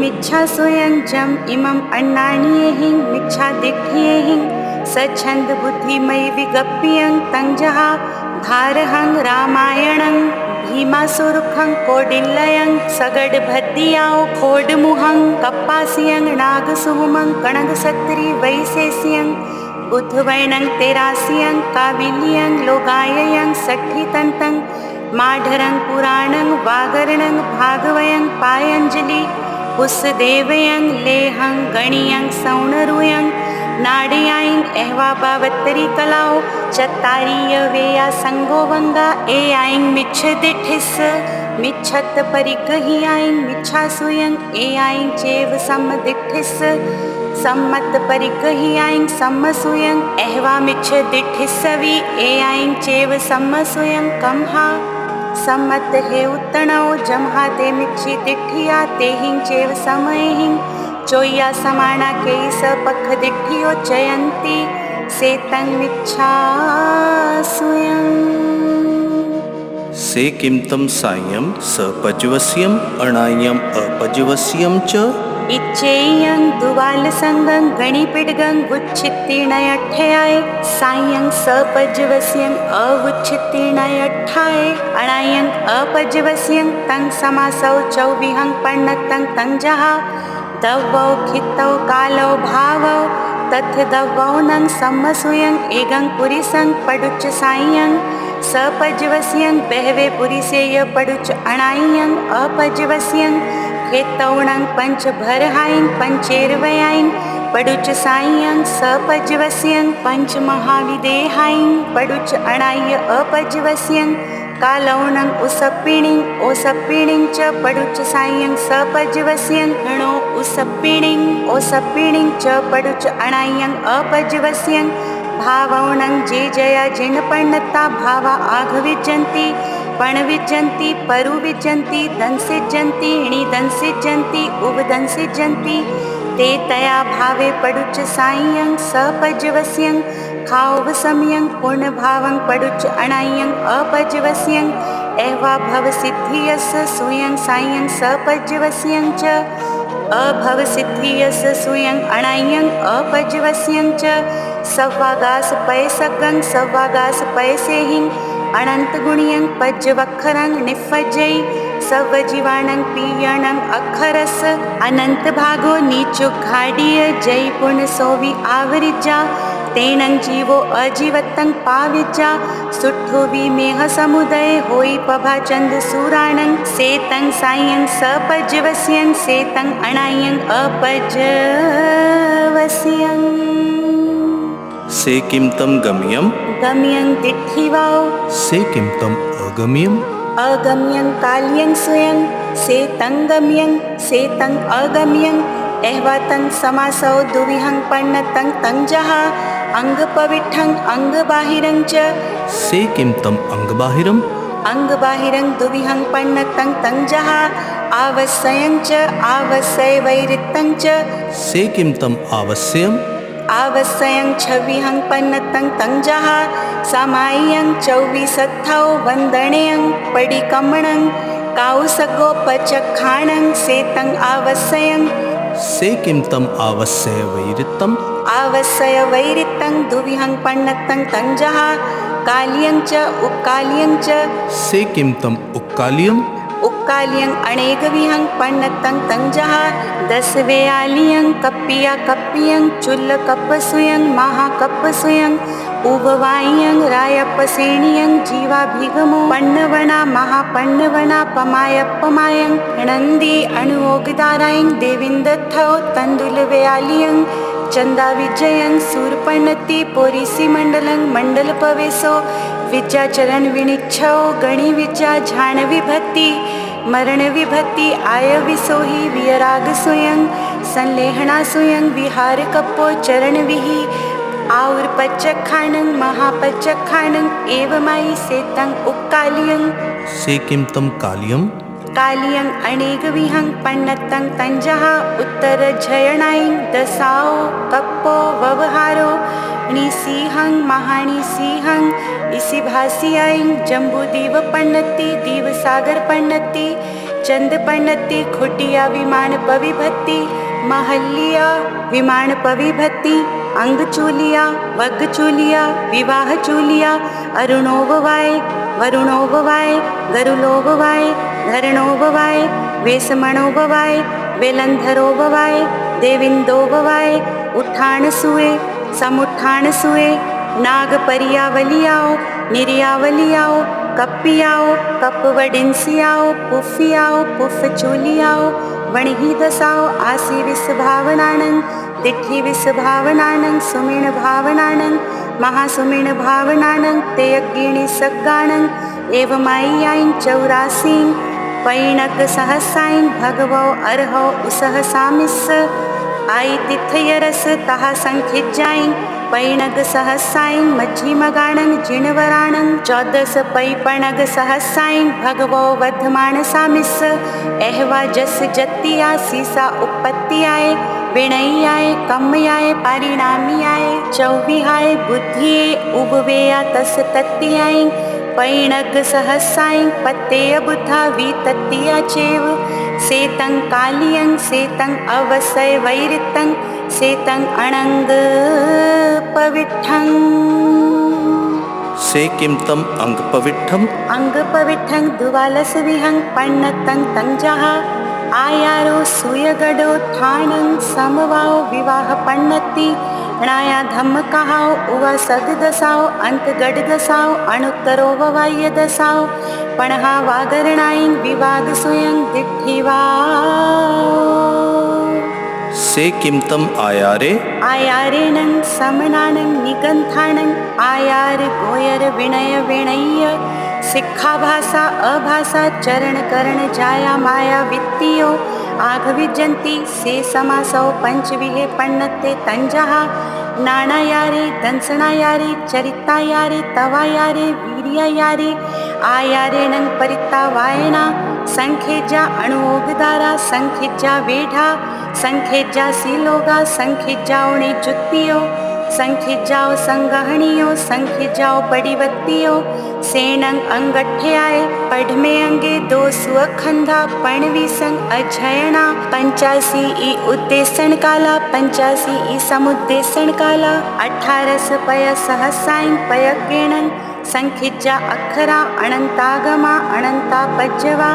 मिच्छासूयं जम इमं अन्नानीयहिं मिच्छा दिट्ठियहिं सच्छन्द बुद्धिमयि विगप्यं तंजहा भारहं रामायणं भीमासुरुखं कोडिल्लयं सगड भद्दियाओ खोडमुहं कप्पासियं नागसुहुमं कणगसत्री वैशेषियं बुद्धवैणं तेरासियं काविलियं लोगाययं सठ्ठितन्तं माढरं पुराणं वागरणं भागवयं पायंजलि पुष्देवयं लेहं गणियं सौणरुयं नाडयायं एह्वा बावत्तरी कलाओ चत्तारीय वेया संगोवंगा ए आयं मिच्छ दिठिस मिच्छत परिकहि आयं मिच्छासूयं ए आयं चेव सम दिठिस सम्मत परिकहि आयं सम्मसूयं एह्वा मिच्छ दिठिसवि ए आयं चेव सम्मसूयं कम्हा सम्मत हे उत्तणो जमहा ते मिच्छी दिठ्ठिया ते हिं चेव समयहिं चोय्या समाना के स पख दिठ्ठियो चयन्ति सेतं मिच्छासूयं से किम तम सायं सपज्वस्यम अणायम अपज्वस्यम च इच्छेयं दुवाल संगं गणि पिडगं उच्छित्तीर्णयठ्ठयाय सायं सपज्वस्यं अवुच्छित्तीर्णयठ्ठाय अणायं अपज्वस्यं तं समासौ चौविहं पण्णतं तंजहा दवौ खित्तौ कालौ भावौ तथ दवौनं सम्मसूयं एगं पुरिसं पडुच्च सायं सपज्वस्यं बहवे पुरिसेय पडुच्च अणायं अपज्वस्यं खेतौणं पंच भरहायं पंचेरवयायं पडुच्च सायं सपज्वस्यं पंच महाविदेहायं पडुच्च अणाय अपज्वस्यं कालौणं उसप्पिणिं ओसप्पिणिं च पडुच्च सायं सपज्वस्यं गणो उसप्पिणिं च पडुच्च अणायं अपज्वस्यं भावौणं जे जया जिनपण्णता भावा आघविज्जन्ति पणविज्जन्ति परुविज्जन्ति दंसिज्जन्ति णिदंसिज्जन्ति उवदंसिज्जन्ति ते तया भावे पडुच्च सायं सपज्वस्यं खाओ समयं पूर्णभावं पडुच्च अणायं अपज्वस्यं एह्वा भवसिद्धियस सूयं सायं सपज्वस्यं च अभवसिद्धियस सूयं अणायं अपज्वस्यं च सव्वागास पैसकं सव्वागास पैसेहिं अनंत गुणियं पज्जवखरं निफज्जै सवजीवाणं पीयणं अखरस अनंत भागो नीचो घाडीय जय पुण्य सोवी आवरिजा तेनं जीवो अजीवतं पाविजा सुठो भी मेह समुदय होई पभा चंद सुराणं सेतं सायं सपज्वस्यं सेतं अणायं अपज्वस्यं से किम तम गम्यम गम्यं दिट्ठिवाओ से किम तम अगम्यम अगम्यं काल्यं सुयं सेतंगम्यं सेतं अगम्यं एह्वातं समासौ दुविहं पण्णतं तंजः अंगपविठं अंगबाहिरं च से किम तम अंगबाहिरम अंगबाहिरं दुविहं पण्णतं तंजः आवश्यं च आवश्यवैरितं च से किम तम आवश्यम आवश्यं छविहं पन्नतं तंजः सामायं चौविसत्थौ वन्दनेयं पडिकमणं काउसगोपचखाणं सेतं आवश्यं से किम तम आवश्य वैरितम आवश्यवैरितं दुविहं पन्नतं तंजः काल्यं च उक्काल्यं च से किम तम उक्कालियम उक्काल्यं अनेकविहं पन्नतं तंजः दसवेयालियं कप्पिया कप्पियं चुल्ल कप्पसुयं महाकप्पसुयं उभवायं रायप्पसेणियं जीवाभिगमो पन्नवना महापन्नवना पमायप्पमायं नंदी अणुओगदारायं देविंदत्थौ तंदुलवेयालियं चंदा विजयं सूरपन्नति पोरिसी मंडलं मंडल पवेसो विद्याचरण विनिच्छौ गणी विद्या झाण विभक्ति मरण विभक्ति आय विसोही वियराग सुयं संलेहना सुयं विहार कप्पो चरण विहि आउर पच्चखाणं महापच्चखाणं एवमाई सेतं उक्कालियं से किम तम कालियम कालियं अनेकविहं पण्णतं तंजः उत्तर झयणायं दसाओ कप्पो व्यवहारो निसीहं महानिसीहं इसी भासियायं जम्बूदीव पण्णति दीवसागर पण्णति चंद पण्णति खुटिया विमान पविभत्ति महल्लिया विमान पविभत्ति अंगचूलिया वग्गचूलिया विवाह चूलिया अरुणोबवाय वरुणोबवाय गरुलोबवाय धरणोबवाय वेसमणोबवाय वेलंधरोबवाय देविंदोबवाय उठान सुए समुत्थान सुए नाग परियावलियाओ निर्यावलियाओ कप्पियाओ कपवडिंसियाओ पुफियाओ पुफ चूलियाओ वणही दसाओ आसी विस्भावनानं दिट्ठी विस्भावनानं सुमिण भावनानं महासुमिण भावनानं तेयगिणी सग्गानं एवमाय्यायं चौरासीं पैणक सहसायं भगवो अर्हौ उसह सामिस्स आई तिथयरस तहा संखिज्जायं पैणग सहसायं मज्जिमगाणं जिणवराणं 14 पैपणग सहसायं भगवो वर्धमान सामिस्स एहवा जस जत्तिया सीसा उपत्तियाय विणय्याय कम्मयाय परिणामियाय चौविहाय बुद्धिये उभवेया तस तत्तियायं पैणग सहसायं पत्तेय बुद्धा वितत्तिया चेव सेतं कालियं सेतं अवसय वैरितं सेतं अणंग पविठं से किम तम अंग पविठम अंग पविठं दुवालस विहं पण्णतं तंजः आयारो सुयगडो ठाणं समवाओ विवाह पण्णति णाया धम्म कहाओ उवा सग दसाओ अंत गड दसाओ अणुत्तरो ववाय दसाओ पणहा वागरणायं विवाद सुयं दिट्ठिवा से किम तम आयारे आयारेणं समनानं निगंथाणं आयार गोयर विनय विणय्य सिक्खा भाषा अभाषा चरण करण जाया माया वित्तियो आघविजंती से समासौ पंचविहे पण्णते तंजः नाणायारे दंसणायारे चरितायारे तवायारे वीर्यायारे आयारेणं परिता वायना संखेजा अणुओगदारा संखेजा वेढा संखेजा सीलोगा संखेजाओणे जुत्तियो संखिजाओ संगहणियो संखिजाओ पडिवत्तियो सेनं अंगठ्याय पढ़मे अंगे 2 सुअखंधा पणवी संग अझयणा 85 ई उद्देशन काला 85 ई समुद्देशन काला 18 पय सहसायं पयगेणं संखिजा अक्षरा अनंतागमा अनंता पज्जवा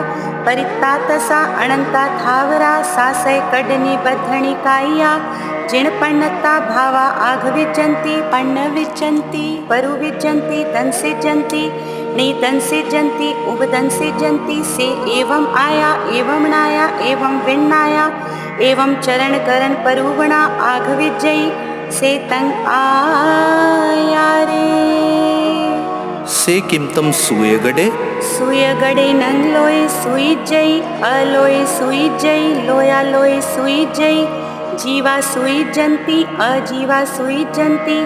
परितातसा अनंता थावरा सासय कडनी बद्धणी काया जिण पण्णता भावा आघविजंती पण्ण विजंती परु विजंती दंसिजंती नीदंसिजंती उबदंसिजंती से एवं आया एवं नाया एवं विन्नाया एवं चरण करण परुवणा आघविजयी से तंग आया रे से किमतम सूयगडे सूयगडे नंग लोय सुईजई अलोय सुईजई लोया लोय सुईजई जीवा सुईजंती अजीवा सुईजंती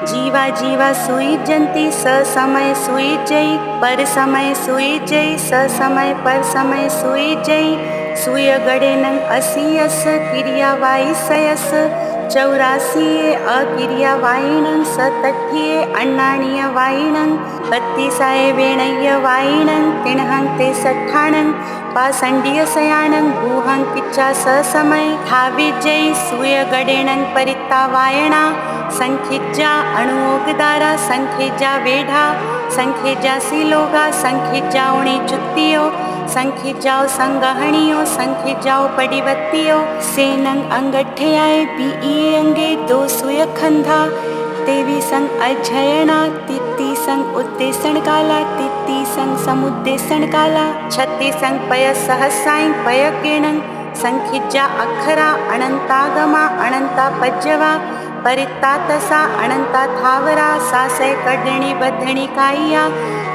जीवा जीवा सुईजंती ससमय सुईजई पर समय सुईजई ससमय पर समय सुईजई सूयगडे नंग असियस क्रिया वाईसयस 84 अक्रिया वायिणं सतठ्ठिये अण्णाणीय वायिणं 32 वेणय्य वायिणं तिणहं ते सठ्ठाणं पासंडीय सयाणं भूहं किच्चा ससमय थाविजय सूयगडेणं परित्ता वायणा संखिज्जा अणुओगदारा संखेजा वेढा संखेजा सिलोगा संखेजा उणी चुत्तियो संखिजाओ संगहणियो संखिजाओ पडिवत्तियो सेनंग अंगठ्याय बीई अंगे 2 सुयखंधा 23 संग अध्ययना 33 संग उद्देशन काला 33 संग समुद्देशन काला 36 संग पय सहसाय पयकेणं संखिजा अक्षरा अनंतागमा अनंता पज्जवा परित्ता तसा अनंता थावरा सासय कडणी बद्धणी काय्या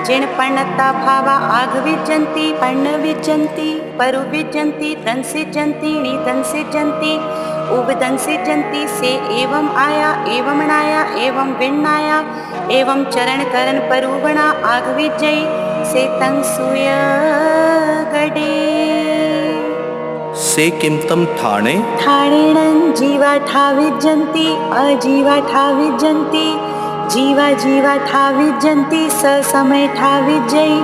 जिण पण्णता भावा आघविजंती पण्णविजंती परुविजंती दंसिजंती निदंसिजंती उबदंसिजंती से एवं आया एवं नाया एवं विन्नाया एवं चरण करण परुवणा आघविजयी से तंग सूयगडे से किमतम ठाणे ठाणेणं जीवा ठाविजंती अजीवा ठाविजंती जीवा जीवा ठाविजंती ससमय ठाविजयी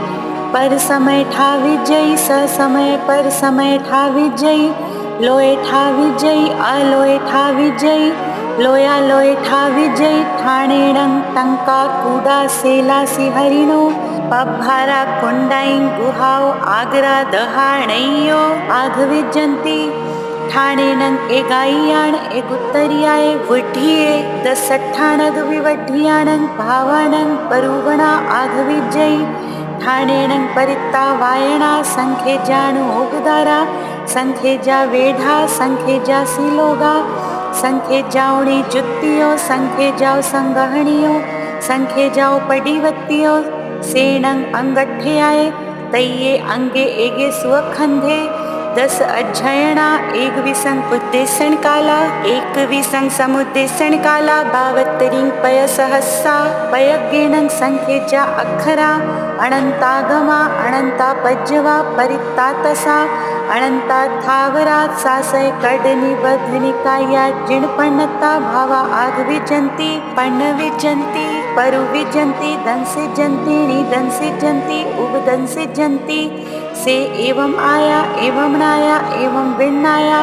पर समय ठाविजयी ससमय पर समय ठाविजयी लोय ठाविजयी अलोय ठाविजयी लोया लोय ठाविजयी ठाणेणं टंका कूडा सेलासी हरिणो पभारा कुंडाई गुहाओ आगरा दहाणयो आघविजंती ठाणेनं एगाईयाण एगुत्तरियाय वढिये 16 विवढियाणं भावाणं परुवणा आघविजयी ठाणेनं परित्ता वायणा संखेजाणु ओगदारा संखेजा वेढा संखेजा सिलोगा संखेजाउणी जुत्तियो संखेजाओ संगहणियो संखेजाओ पडिवत्तियो सेनं अंगठ्याय तय्ये अंगे एगे सुअखंधे 10 अध्ययना 21 उद्देशन काला 21 समुद्देशन काला 72 पय सहस्सा पयगेणं संखेजा अक्षरा अनंतागमा अनंता पज्जवा परित्ता तसा अनंता थावरा सासय कडनी बधनी काया जिण पण्णता भावा आघविजंती पण्णविजंती परुविजंती दंसिजंती निदंसिजंती उबदंसिजंती से एवं आया एवं नाया एवं विन्नाया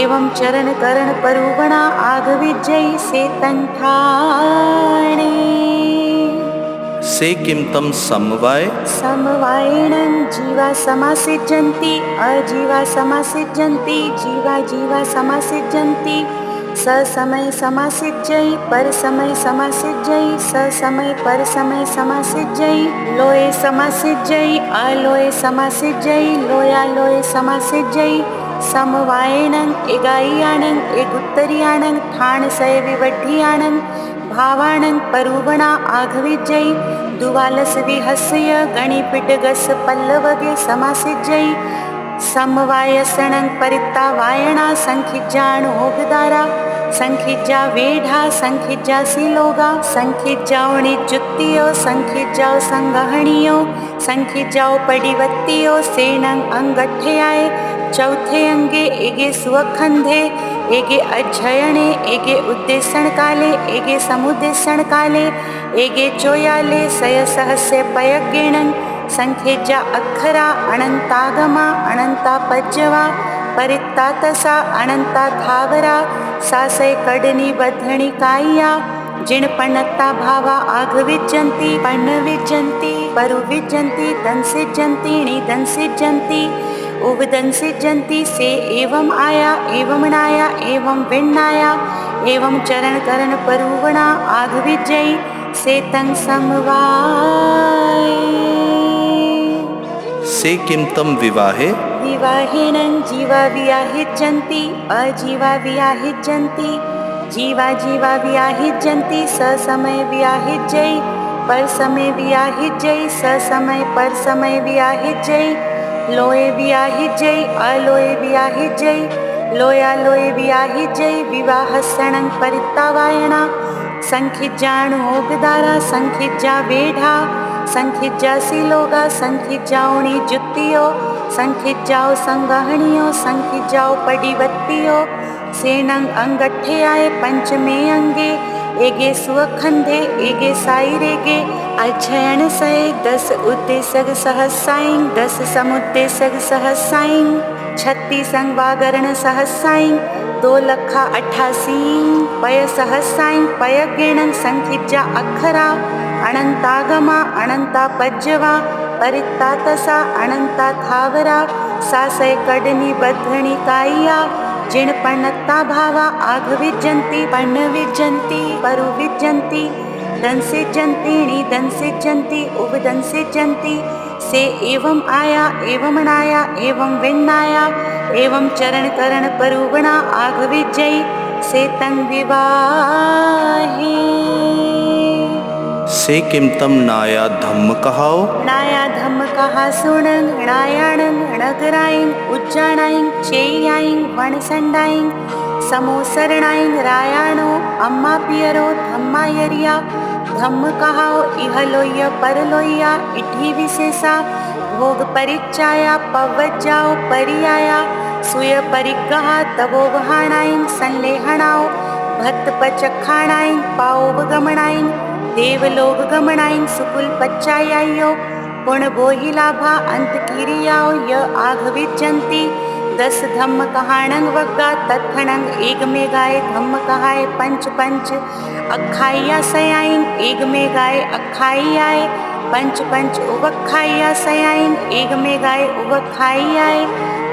एवं चरण करण परुवणा आघविजयी से तंठाणे से किमतम समवाय समवायिणं जीवा समासिजंती अजीवा समासिजंती जीवा जीवा समासिजंती ससमय समासिजयी पर समय समासिजयी ससमय पर समय समासिजयी लोय समासिजयी अलोय समासिजयी लोया लोय समासिजयी समवायिणं एगाईयाणं एगुत्तरियाणं ठाणसय विवढियाणं भावाणं परुवणा आघविजयी दुवालस विहस्य गणिपिटगस पल्लवगे समासिजयी समवायसणं परित्ता वायणा संखिजाणु ओगदारा संखिजा वेढा संखिजा सिलोगा संखिजाउणी जुत्तियो संखिजाओ संगहणियो संखिजाओ पडिवत्तियो सेनं अंगठ्याय चौथे अंगे एगे सुअखंधे एगे अध्ययने एगे उद्देशन काले एगे समुद्देशन काले एगे चोयाले सय सहस्य पयगेणं संखेजा अक्षरा अनंतागमा अनंता पज्जवा परित्ता तसा अनंता थावरा सासय कडनी बद्धणी काय्या जिण पण्णता भावा आघविजंती पण्णविजंती परुविजंती दंसिजंती निदंसिजंती उबदंसिजंती से एवं आया एवं नाया एवं विन्नाया एवं चरण करण परुवणा आघविजयी से तंग समवाय से किमतम विवाहे विवाहेनं जीवा वियाहिजन्ति अजीवा वियाहिजन्ति जीवा जीवा वियाहिजन्ति ससमय वियाहिजयी पर समय वियाहिजय ससमय पर समय वियाहिजय लोये वियाहिजय अलोये वियाहिजय लोयालोये वियाहिजय विवाहसणं परित्तावायणा संखिज्जाणुओगदारा संखिज्जा वेढा संखिज्जा सिलोगा संखिज्जाओणी जुत्तियो संखिज्जाओ संगहणियो संखिज्जाओ पडिवत्तियो सेनंग अंगठे आए पंचमे अंगे एगे सुअखंधे एगे साई रेगे अक्षयण सय 10 उद्देशक सहसाईं 10 समुद्देशक सहसाईं 36 वागरण सहसाईं 2,88,000 पय सहसाईं पय गेणं संखिज्जा अक्षरा अनंतागमा अनंता पज्जवा परित्ता तसा अनंता थावरा सासय कडनी बद्धणी काय्या जिणपणत्ता भावा आघविज्जन्ति पर्णविज्जन्ति परुविज्जन्ति दंसिज्जन्तीणि दंसिज्जन्ति उपदंसिज्जन्ति से एवं आया एवं नाया एवं विन्नाया एवं चरण करण परुवणा आघविज्जयी से तंग विवाहे से किमतम नाया धम्म कहाओ नाया धम्म कहा सुणं नायाणं नगरायं उज्जाणायं चेयायं वणसंडायं समोसरणायं रायाणो अम्मा पियरो धम्मायरिया धम्म कहाओ इहलोय परलोया इठी विशेषा भोग परिचाया पवज्जाओ परियाया सुय परिग्रहा तवो वहाणायं संलेहणाओ भक्त पचखाणायं पाओ गमणायं देवलोक गमणायं सुकुल पच्चायायो पुण बोहि लाभा अंत किरियाओ य आघविज्जन्ति 10 धम्म कहाणं वग्गा तत्थणं एक में गाय धम्म कहाय पंच पंच अखाइया सयाइन एक में गाय अखाइयाय पंच पंच उवखाइया सयाइन एक में गाय उवखाइयाय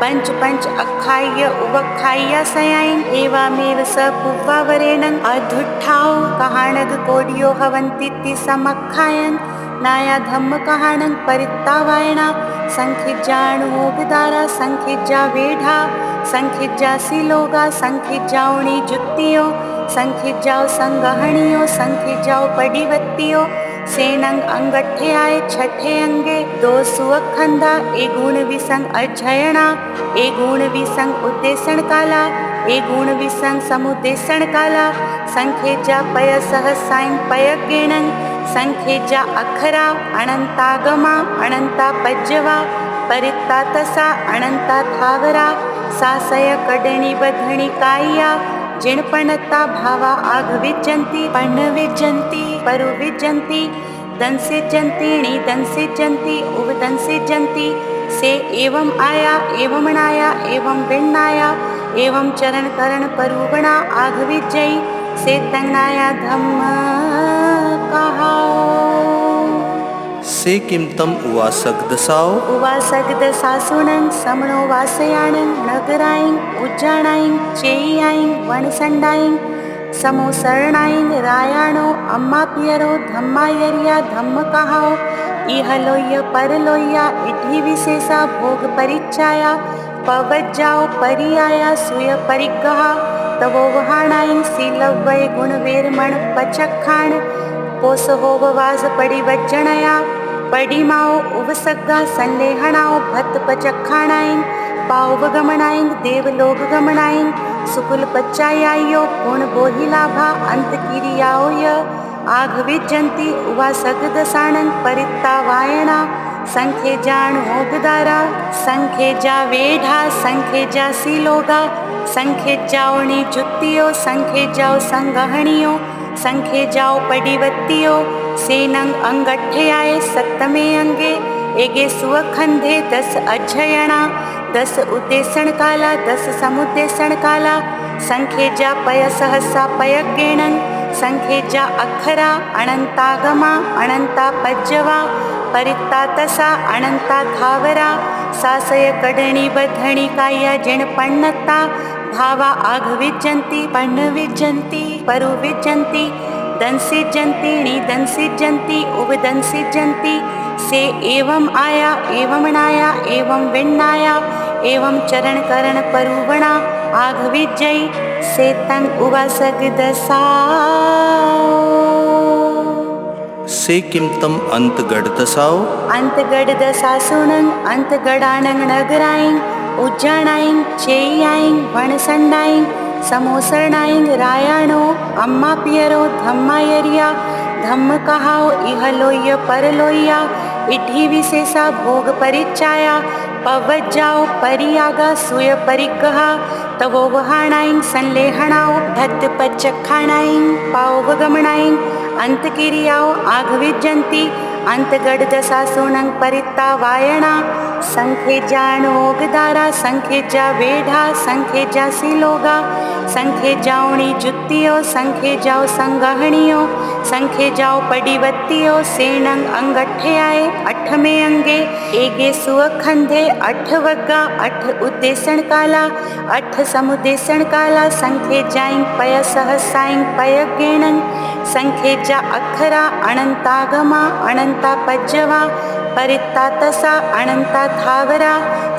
पंच पंच अखाइय उवखाइया सयाइन एवामेव स पुव्वावरेणं अधुट्ठाओ कहाणग कोडियो हवन्तीति समखायन नाया धम्म कहाणं परित्तावायणा संखिज्जाणुओगदारा संखिज्जा वेढा संखिज्जा सिलोगा संखिज्जाओणी जुत्तियो संखिज्जाओ संगहणियो संखिज्जाओ पडिवत्तियो सेनंग अंगठे आए छठे अंगे 2 सुअखंदा ए गुण विसंग अक्षयणा ए गुण विसंग उद्देशन काला ए गुण विसंग समुद्देशन काला संखेजा पय सहसाईं पय गेणं संखेजा अखरा अनंतागमा अनंता पज्जवा परित्ता तसा अनंता थावरा सासय कडणी बद्धणी काय्या जिणपणत्ता भावा आघविज्जन्ति पर्णविज्जन्ति परुविज्जन्ति दंसिज्जन्तीणि दंसिज्जन्ति उपदंसिज्जन्ति से एवं आया एवं नाया एवं विन्नाया एवं चरण करण परुवणा आघविज्जयी से तंगनाया धम्म कहाओ से किमतम उवासक दसाओ उवासक दसासुणं समणो वासयाणं नगरायं उज्जाणायं चेयायं वणसंडायं समोसरणायं रायाणो अम्मा पियरो धम्मायरिया धम्म कहाओ इहलोय परलोया इठी विशेषा भोग परिचाया पवज्जाओ परियाया सुय परिग्रहा तवो वहाणायं सीलवय गुणवेरमण पचखाण पोस होववास पडिवज्जणया पडिमाओ उवसग्गा संलेहणाओ भत पचखाणायं पावगमणायं देवलोक गमणायं सुकुल पच्चायायो पुण बोहि लाभा अंत किरियाओ य आघविज्जन्ति उवासग दसाणं परित्तावायणा संखेजाणुओगदारा संखेजा वेढा संखेजा सिलोगा संखेजाओणी जुत्तियो संखेजाओ संगहणियो संखेजाओ पडिवत्तियो सेनंग अंगठे आए सप्तमे अंगे एगे सुअखंधे 10 अक्षयणा 10 उद्देशन काला 10 समुद्देशन काला संखेजा पय सहसा पय गेणं संखेजा अखरा अनंतागमा अनंता पज्जवा परित्ता तसा अनंता थावरा सासय कडणी बद्धणी काय्या जिणपणत्ता भावा आघविज्जन्ति पर्णविज्जन्ति परुविज्जन्ति दंसिज्जन्तीणि दंसिज्जन्ति उपदंसिज्जन्ति से एवं आया एवं नाया एवं विन्नाया एवं चरण करण परुवणा आघविज्जयी से तंग उवासक दसाओ से किम तम अंतगढ़ दसाओ अंतगढ़ दसासुनं अंतगढ़ानं नगरायं उज्जैनायं चेयायं वणसंडायं समोसरणायं रायाणो अम्मा पियरो धम्मायरिया धम्म कहाओ इहलोय परलोया इठी विशेषा भोग परिचाया पवत जाओ परियागा सुय परिकहा तवो वहाणायं संलेहणाओ भक्त पचखाणायं पावगमणायं अंतकिरियाओ आघविजंती अंतगढ़ दसासुनं परिता वायणा संखे जानोगदारा संखे जा वेढ़ा संखे जा सिलोगा संखे जाओणी जुत्तियो संखे जाओ संगहणियो संखे जाओ पडिवत्तियो सेनंग अंगठे आए अठ में अंगे एगे सुअखंधे अठ वग्गा अठ उद्देशन काला अठ समुद्देशन काला संखे जाइं पय सहसाइं पय गेणं संखे जा अखरा अनंतागमा अनंता पज्जवा परिता तसा अनंता थावरा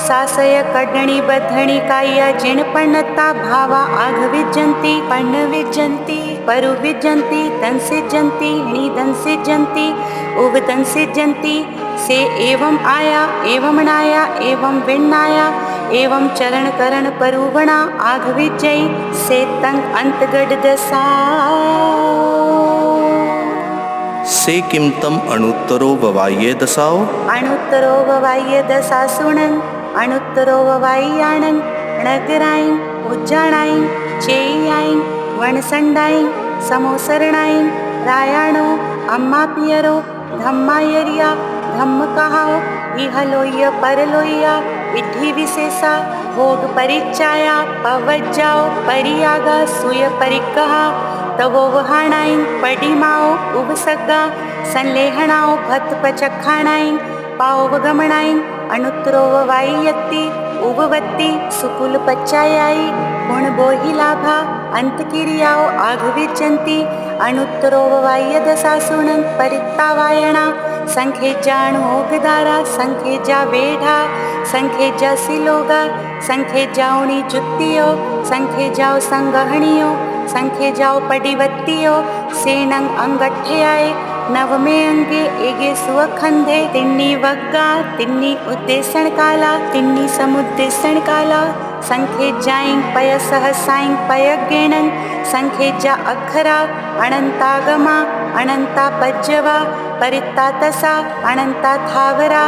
सासय कडणी बद्धणी काया जिणपणता भावा आघविजंती पण्णविजंती परुविजंती दंसिजंती णिदंसिजंती उगदंसिजंती से एवं आया एवं नाया एवं विण्णाया एवं चरण करण परुवणा आघविजयी से तंग अंतगढ़ दसा से किम तम अणुत्तरो ववाये दसाओ अणुत्तरो ववाये दसासुनं अणुत्तरो ववायाणं नगरायं उज्जैनायं चेयायं वणसंडायं समोसरणायं रायाणो अम्मा पियरो धम्मायरिया धम्म कहाओ इहलोय परलोया इठी विशेषा भोग परिचाया पवत जाओ परियागा सुय परिकहा तवो वहाणायं पडिमाओ उबसग्गा संलेहणाओ भत पचखाणायं पावगमणायं अणुत्तरो ववायत्ति उबवत्ति सुकुल पच्चायाई गुण बोहि लाभा अंतकिरियाओ आघविजंती अणुत्तरो ववाय दसासुनं परिता वायणा संखे जाणोगदारा संखे जा वेढ़ा संखे जा सिलोगा संखे जाओणी जुत्तियो संखे जाओ संगहणियो संखे जाओ पडिवत्तियो सेनंग अंगठे आए नव में अंगे एगे सुअखंधे तिन्नी वग्गा तिन्नी उद्देशन काला तिन्नी समुद्देशन काला संखे जाइं पय सहसाइं पय गेणं संखे जा अखरा अनंतागमा अनंता पज्जवा परिता तसा अनंता थावरा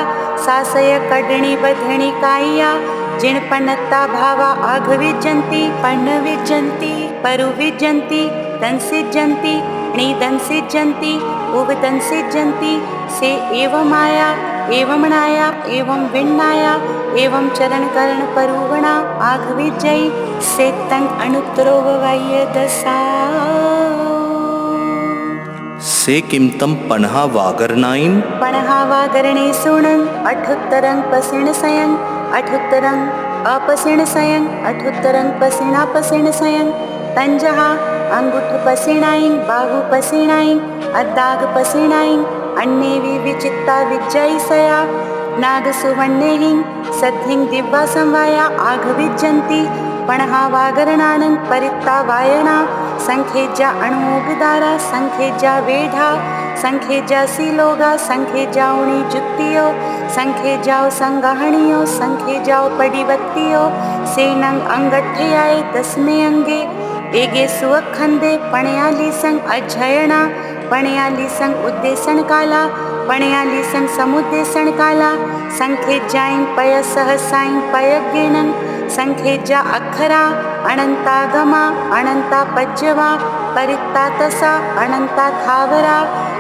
सासय कडणी बद्धणी काया जिणपणता भावा आघविजंती पण्णविजंती परुविजंती दंसिजंती णिदंसिजंती उगदंसिजंती से एवं आया एवं नाया एवं विण्णाया एवं चरण करण परुवणा आघविजयी से तंग अणुत्तरो ववाय दसा से किम तम पन्हा वागरनाइन पणहा वागरणे सुणं अठुत्तरं पसिण सयं अठुत्तरं अपसिण सयं अठुत्तरं पसिणा पसिण सयं तंजहा अंगुठ पसिणायं बाहु पसिणायं अद्दाग पसिणायं अन्नेवि विचित्ता विजयी सया नाग सुवण्णेहिं सद्धिं दिव्या संवाया आघविजंती पणहा वागरणानं परिता वायणा संखे जा अणुगदारा संखे जा वेढ़ा संखे जा सिलोगा संखे जाओणी जुत्तियो संखे जाओ संगहणियो संखे जाओ पडिवत्तियो सेनंग अंगठे आए दसमे अंगे एगे सुअखंधे पणयाली संग अजयणा पणयाली संग उद्देशन काला पणयाली संग समुद्देशन काला संखे जाइं पय सहसाइं पय गेणं संखे जा अखरा अनंतागमा अनंता पज्जवा परिता तसा अनंता थावरा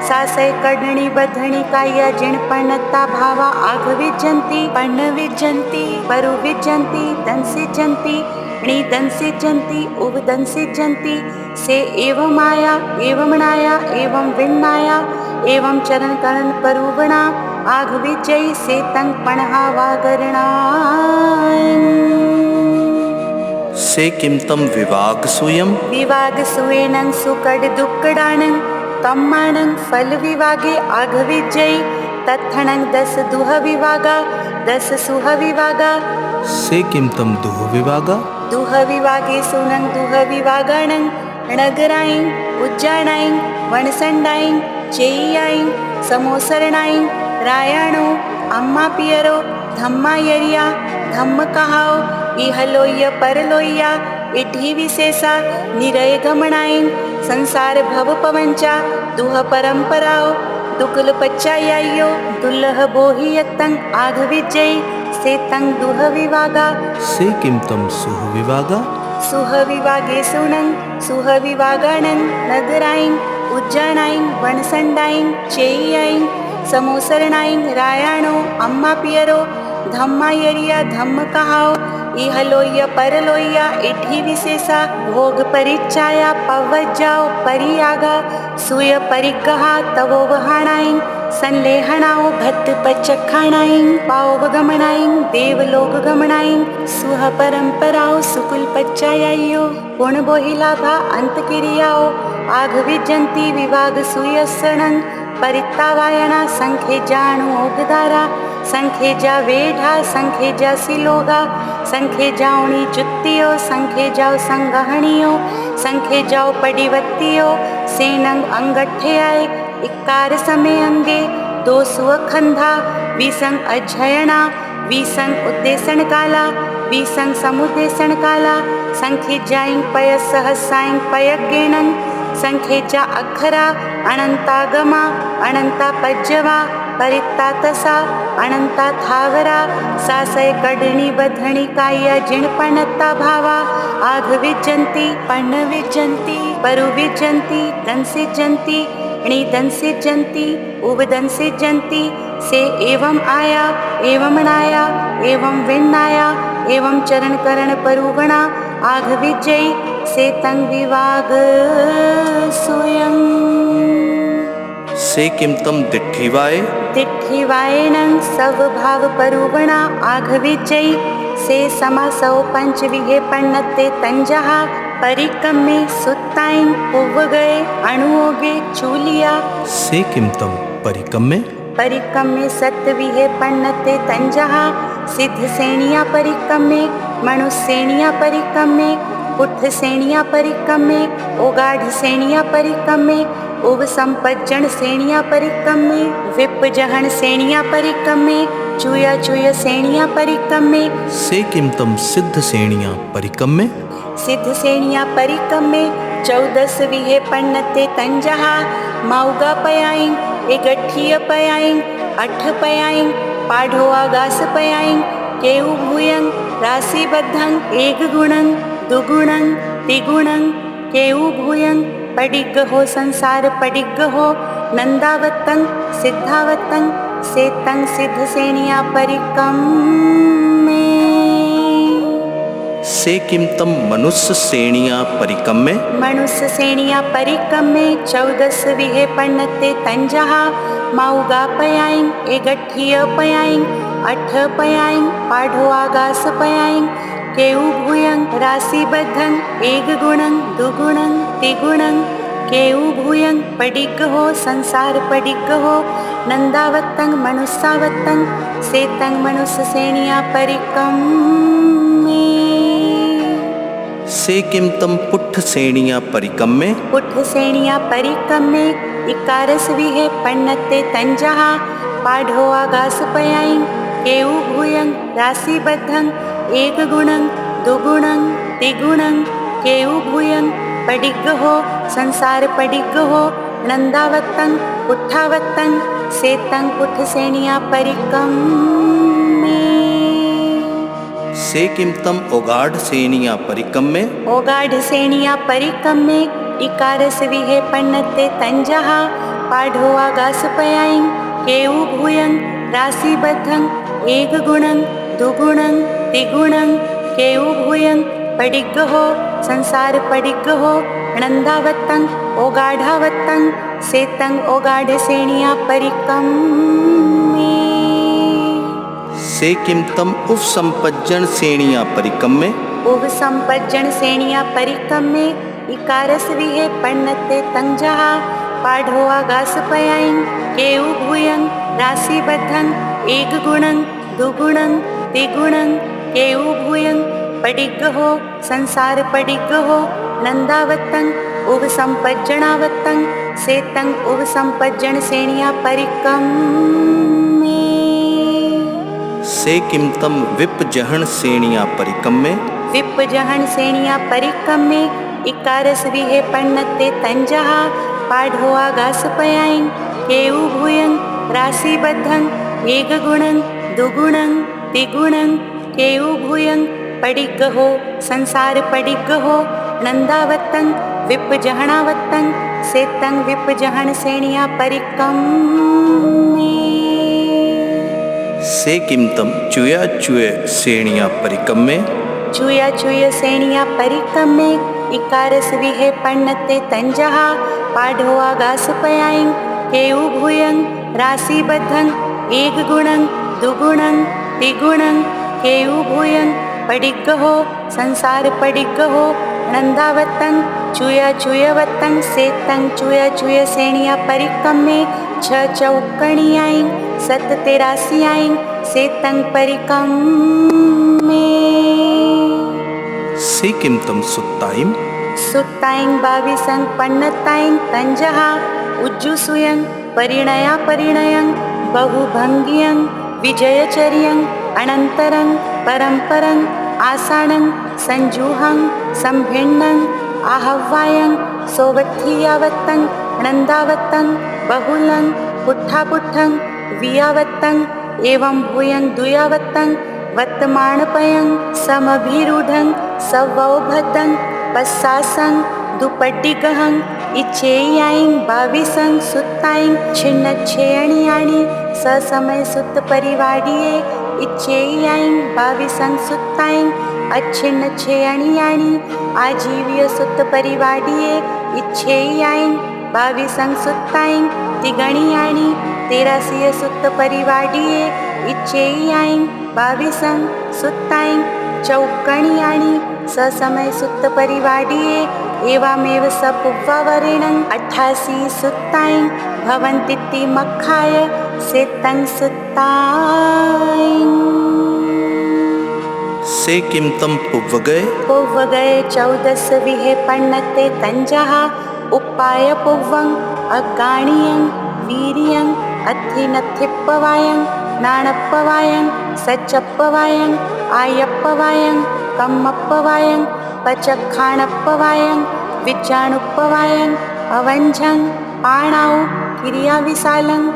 सासय कडणी बद्धणी काया जिणपणता भावा आघविजंती पण्णविजंती परुविजंती दंसिजंती णिदंसिजंती उगदंसिजंती से एवं आया एवं नाया एवं विण्णाया एवं चरण करण परुवणा आघविजयी से तंग पणहा वागरणायं से किम तम विवाग सुयम विवाग सुएनं सुकड दुक्कडानं तम्मानं फल विवागे आघविजयी तत्थणं दस दुह विवागा दस सुह विवागा से किम तम दुह विवागा दुह विवागे सुनं दुह विवागानं नगरायं उज्जैनायं वणसंडायं चेय्याईं समोसरणाईं रायाणो अम्मा पियरो धम्मा यरिया धम्म कहाओ इहलोय परलोया इठी विशेषा निरय गमनाईं संसार भव पवंचा दुह परंपराओ दुकुल पच्चायायो दुल्लह बोहियतं आघ विजयी सेतं दुह विवागा से किमतं सुह विवागा सुह विवागे सुनं सुह विवागानं नगराईं उज्जैनाईं वनसंडाईं चेय्याईं समोसरणाईं रायाणो अम्मा पियरो धम्मा यरिया धम्म कहाओ इहलोय परलोया इठी विशेषा भोग परिचाया पवज्जाओ परियागा सुय परिगहा तवो वहाणाईं संलेहणाओ भत्त पचखाणाईं पाओ गमनाईं देवलोक गमनाईं सुह परंपराओ सुकुल पच्चायायो पुण बोहिलाभा अंत किरियाओ आघ विजंती विवाग सुयसनं परित्तावायना संखे जाणु ओगदारा संखे जा वेढा संखे जा सिलोगा संखे जाऊणी जुत्तियो संखे जाओ संगहणियो संखे जाओ पडिवत्तियो सेनंग अंगठे आए इक्कार समय अंगे दो सुअखंधा विसंग अध्ययना विसंग उद्देशन काला विसंग समुद्देशन काला संखे जाईं पय सहसाईं पयज्ञेनं संखे जा अक्षरा अनंतागमा अनंता पज्जवा परित्ता तसा अनंता थावरा सासय कडणी बधणी काया जिणपणता भावा आघ विजंती पर्ण विजंती परु विजंती दंसिजंती णी दंसिजंती उव दंसिजंती से एवं आया एवं नाया एवं विन्नाया एवं चरण करण परुगणा आघ विजयी से तंग विवाग सुयं से किमतं दिट्ठिवाय दिट्ठिवायनं स्वभाव परुगणा आघ विजयी से समासौ पंच विहे पन्नते तंजहा परिकम्मे सुत्ताईं पुव गए अणुओगे चूलिया से किमतं परिकम्मे परिकम्मे सत्विहे पन्नते तंजहा सिद्ध सेनिया परिकम्मे मनुसेनिया परिकम्मे पुट्ठ सेनिया परिकम्मे ओगाढ़ सेनिया परिकम्मे उव संपज्जन सेनिया परिकम्मे विप जहन सेनिया परिकम्मे चूया चूय सेनिया परिकम्मे से किमतं सिद्ध सेनिया परिकम्मे सिद्ध सेनिया परिकम्मे 14 विहे पन्नते तंजहा माउगा पयाईं एगठिय पयाईं अठ पयाईं पाढ़ो आगास पयाईं केउ भूयं राशिबद्धं एक गुणं दुगुणं तिगुणं केउ भूयं पडिग हो संसार पडिग हो नंदावतं सिद्धावतं सेतं सिद्ध सेनिया परिकम्मे से किमतं मनुष्य सेनिया परिकम्मे मनुष्य सेनिया परिकम्मे 14 विहे पन्नते तंजहा माउगा पयाईं एगठिय पयाईं अठ पयाईं पाढ़ो आगास पयाईं केउ भूयं राशिबद्धं एक गुणं दुगुणं तिगुणं केउ भूयं पडिग हो संसार पडिग हो नंदावतं मनुष्यावतं सेतं मनुष्य सेनिया परिकम्मे से किमतं पुट्ठ सेनिया परिकम्मे पुट्ठ सेनिया परिकम्मे इकारस विहे पन्नते तंजहा पाढ़ो आगास पयाईं केउ भूयं राशिबद्धं एक गुणं दुगुणं तिगुणं केउ भूयं पडिग हो संसार पडिग हो नंदावतं पुट्ठावतं सेतं पुट्ठ सेनिया परिकम्मे से किमतं ओगाढ़ सेनिया परिकम्मे ओगाढ़ सेनिया परिकम्मे इकारस विहे पन्नते तंजहा पाढ़ो आगास पयाईं केउ भूयं राशिबद्धं एक गुणं दुगुणं तिगुणं केउ भूयं पडिग हो संसार पडिग हो नंदावतं ओगाढ़ावतं सेतं ओगाढ़ सेनिया परिकम्मे से किमतं उपसंपज्जन सेनिया परिकम्मे उव संपज्जन सेनिया परिकम्मे इकारस विहे पन्नते तंजहा पाढ़ो आगास पयाईं केउ भूयं राशिबद्धं एक गुणं दुगुणं तिगुणं केउ भूयं पडिग हो संसार पडिग हो नंदावतं उव संपज्जनावत्तं सेतं उव संपज्जन सेनिया परिकम्मे से किमतम विप जहन सेणिया परिकम्मे विप जहन सेनिया परिकम्मे इकारस विहे पन्नते तंजहा पाढ़ो आगास पयाइन केउ भूयं राशिबद्धं एक गुणं दुगुणं तिगुणं केउ भूयं पडिग्गहो संसार पडिग्गहो नंदावत्तं विप जहनावत्तं सेतं विप जहन सेनिया परिकम्मे से किमतम चुया चुय सेणिया परिकम्मे चुया चुय सेनिया परिकम्मे इकारस विहे पन्नते तंजहा पाढ़ो आगास पयाइन केउ भूयं राशिबद्धं एक गुणं दुगुणं तिगुणं केउ भूयं पडिग्गहो संसार पडिग्गहो नंदावत्तं चुया चुयवत्तं सेतं चुया चुय सेनिया परिकम्मे छ चौकणी आईं सत तेरासी आईं सेतं परिकम्मे से किमतम सुत्ताइम सुत्ताईं बाविसं पन्नताईं तंजहा उज्जुसुयं परिणया परिणयं बहुभंगियं विजयचर्यं अनंतरं परंपरं आसानं संजूहं संभिन्नं आहव्वायं सोवत्थियावत्तं नंदावत्तं बहुलं पुट्ठापुट्ठं वियावत्तं एवं भूयं दुयावत्तं वर्तमानपयं समभिरूढं सवौभद्दं पस्सासं दुपड्डिगहं इच्छेयाईं बाविसं सुत्ताईं छिन्नच्छेयणियाणि ससमय सुत्त परिवाडिये इच्छेयाईं बाविसं सुत्ताईं अच्छिन्न छेयणियाणि आजीव्य सुत्त परिवाडिये इच्छेयाईं बाविसं सुत्ताईं तिगणियाणि तेरासीय सुत्त परिवाडिये इच्छेयाईं बाविसं सुत्ताईं चौकणियाणि ससमय सुत्त परिवाडिये एवमेव सपुव्वावरेणं 88 सुत्ताईं भवन्तीति मक्खाय सेतं सुत्ताईं से किमतम पुव्वगय 14 विहे पन्नते तंजहा उपाय पुव्वं अगाणियं वीर्यं अथिनथिप्पवायं नाणप्पवायं सच्चप्पवायं आयप्पवायं कम्मप्पवायं पचखाणप्पवायं विज्जाणुप्पवायं अवंझं पाणाउ क्रियाविशालं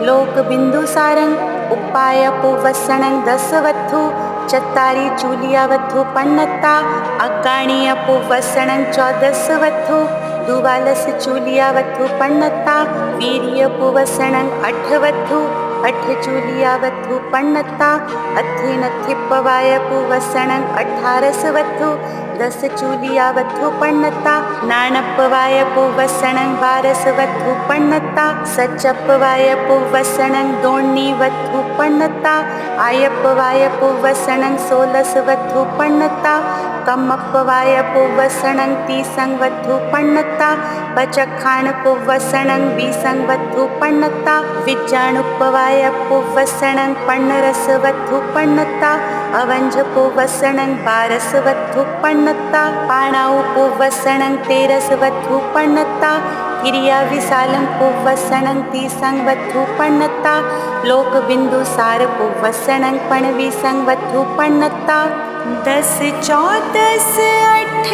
लोकबिंदुसारं उपाय पुवसणं दसवत्थु चत्तारी चूलियावत्थु पन्नत्ता अगाणीय पुवसणं 14 वत्थु दुवालस चूलियावत्थु पन्नत्ता वीर्य पुवसणं 8 वत्थु 8 चूलियावत्थु पन्नत्ता अथिनथिप्पवाय पुवसणं 18 वत्थु 10 चूलियावत्थु पन्नत्ता नाणप्पवाय पुवसणं 12 वत्थु पन्नत्ता सच्चप्पवाय पुवसणं 2 वत्थु पन्नत्ता आयप्पवाय पुवसणं 16 वत्थु पन्नत्ता कम्मप्पवाय पुवसणं 30 वत्थु पन्नत्ता पचखाण पुवसणं 20 वत्थु पन्नत्ता विज्जाणुप्पवाय पुवसणं 15 वत्थु पन्नत्ता अवंझ पुवसणं 12 वत्थु पन्नत्ता पाणाउ पुवसणं 13 वत्थु पन्नत्ता क्रियाविशालं पुवसणं 30 वत्थु पन्नत्ता लोकबिंदुसार पुवसणं 20 वत्थु पन्नत्ता 10 14 8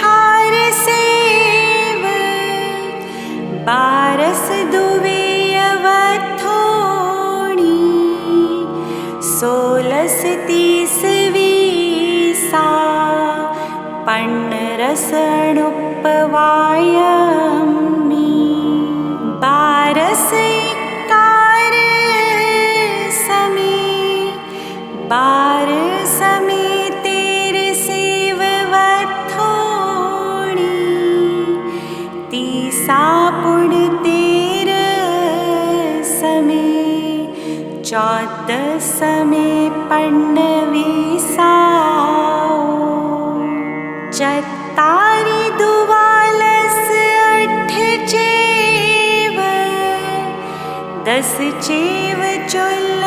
18 सेव 12 दुवेय वत्थोणी 16 30 20 15 12 इकार समे 12 समे 13 सेव वत्थोणी 30 पुण 13 समे 14 समे 15 चत्तारी दुवालस 8 चेव 10 चेव चुल्लवत्थोणी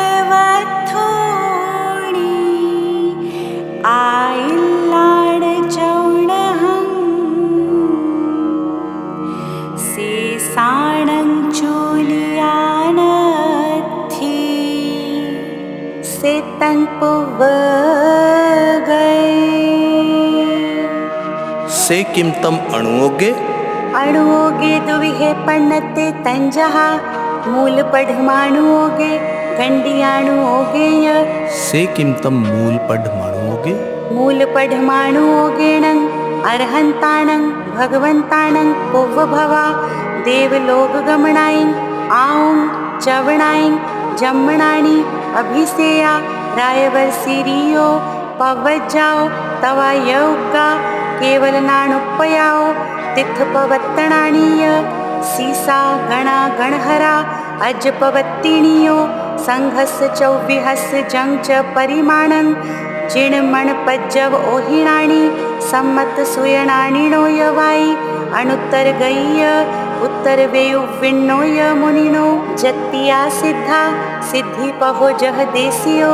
आइल्लाड चौणहं तंग पुव गए। से किमतम अणुओगे अणुओगे दुविहे पन्नते तंजहा मूल पढ़माणुओगे गंडियाणुओगे य। से किमतम मूल पढ़माणुओगे मूल पढ़माणुओगेणं अर्हन्ताणं भगवन्ताणं पुव्व भवा देवलोक गमनायं आऊं चवणायं जम्मणानि अभिसेया रायवर्षिरियो पवज्जाओ तवा यौगा केवल नाणुपयाओ तिथ पवत्तणानीय सीसा गणा गणहरा अज पवत्तिणियो संघस चौविहस जंग च परिमाणं जिणमण पज्जव ओहिणाणी सम्मत सुयणाणिणो यवाई अणुत्तर गईय उत्तर वेयु विण्णोय मुनिनो जत्तिया सिद्धा सिद्धि पहो जह देसियो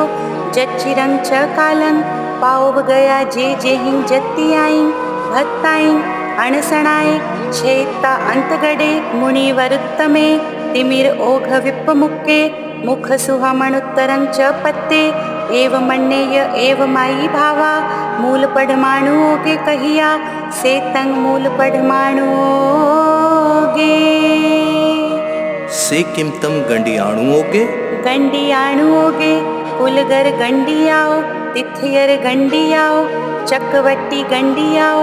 जच्चिरं च कालं पाओब गया जे जेहिं जत्तियाईं भक्ताईं अणसणाय छेता अंतगडे मुनिवरुत्तमे तिमिर ओघ विप्पमुक्के मुख सुहमणुत्तरं च पत्ते एव मन्नेय एव माई भावा मूल पढ़माणुओगे कहिया से तंग मूल पढ़माणुओगे। से किमतम गंडियाणुओगे गंडियाणुओगे कुलगर गंडियाओ तिथियर गंडियाओ चकवट्टी गंडियाओ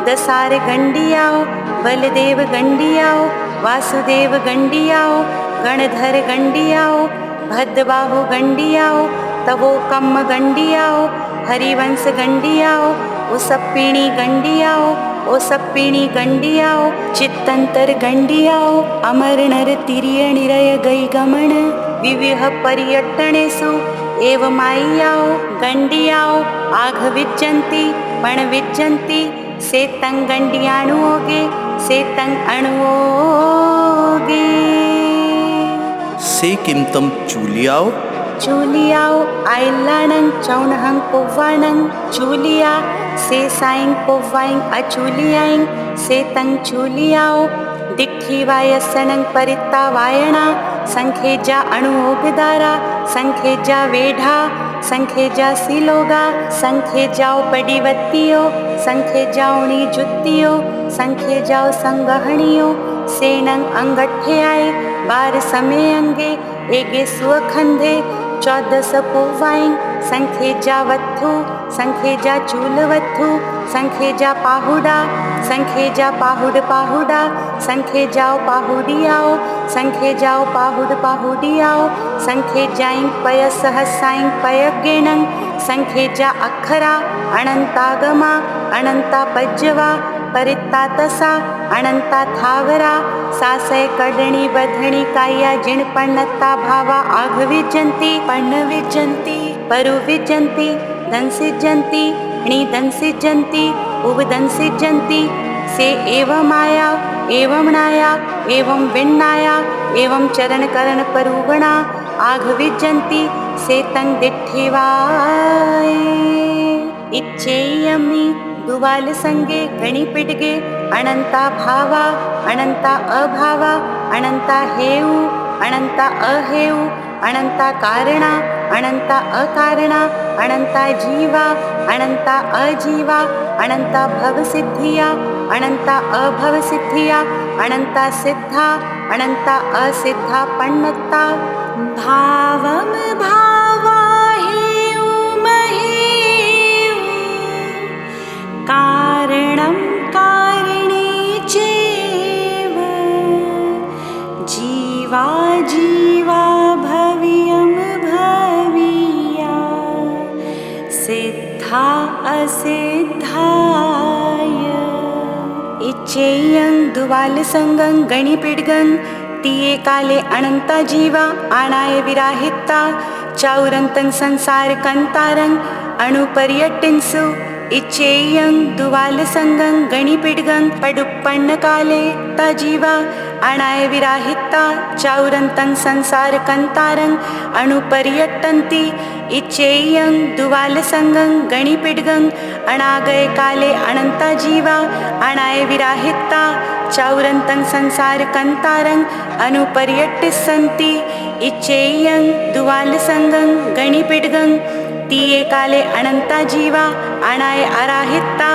दसार गंडियाओ बलदेव गंडियाओ वासुदेव गंडियाओ गणधर गंडियाओ भद्रबाहु गंडियाओ तवो कम्म गंडियाओ हरिवंश गंडियाओ उसप्पिणी गंडियाओ ओसप्पिणी गंडियाओ चित्तंतर गंडियाओ अमर नर तिरिय निरय गई गमन विविह पर्यटनेषु एव माइयाओ गंडियाओ आघ विज्जन्ति पण विज्जन्ति से तंग गंडियाणुओगे से तंग अणुओगे। से किमतम चूलियाओ चूलियाओ आइलाणं चौनहं पुव्वाणं चूलिया से साइं पुव्वाइं अचूलियाइं से तंग चूलियाओ दिक्खी वायसनं परित्ता वायणा संखेजा अणुओगदारा संखेजा वेढ़ा संखेजा सिलोगा संखेजाओ पडिवत्तियो संखेजाओणी जुत्तियो संखेजाओ संगहणियो सेनं अंगठे आए बार समय अंगे एगे सुअखंधे 14 पुव्वाइं संखेजा वत्थु संखेजा चूलवत्थु संखेजा पाहुडा संखेजा पाहुड पाहुडा संखेजाओ पाहुडियाओ संखेजाओ पाहुड पाहुडियाओ संखेजाइं पय सहसाइं पयगेणं संखेजा अक्षरा अनंतागमा अनंता पज्जवा परित्ता तसा अनंता थावरा सासय कडणी बधणी काया जिण पन्नता भावा आघ विजंती पन्न विजंती परु विजंती दंसिजंती णी दंसिजंती उव दंसिजंती से एवं माया एवं नाया एवं विन्नाया एवं चरण करण परुवणा आघ विजंती से तंग दिठिवाय इच्छेयमि दुवाल संगे गणी पिटगे अनंता भावा अनंता अभावा अनंता हेऊ अनंता अहेऊ अनंता कारणा अनंता अकारणा अनंता जीवा अनंता अजीवा अनंता भवसिद्धिया अनंता अभवसिद्धिया अनंता सिद्धा अनंता असिद्धा पन्नता भावम भावा हेऊ महेऊ कारणं कारिणी चेव जीवा जीवा भव्यं भविया सिद्धा असिद्धाय इच्छेयं दुवाल संगं गणिपिड्गं तिये काले अनंता जीवा आणाय विराहिता चाउरंतं संसार कंतारं अणुपर्यटिन्सु इच्छेयं दुवाल संगं गणिपिड्गं पडुप्पन्न काले ता जीवा अणाय विराहिता चाउरंतं संसार कंतारं अणुपर्यटन्ति इच्छेयं दुवाल संगं गणिपिड्गं अणागय काले अनंता जीवा अणाय विराहिता चाउरंतं संसार कंतारं अणुपर्यटिस्सन्ति इच्छेयं दुवाल संगं गणिपिड्गं तिये काले अनंता जीवा अणाय अराहिता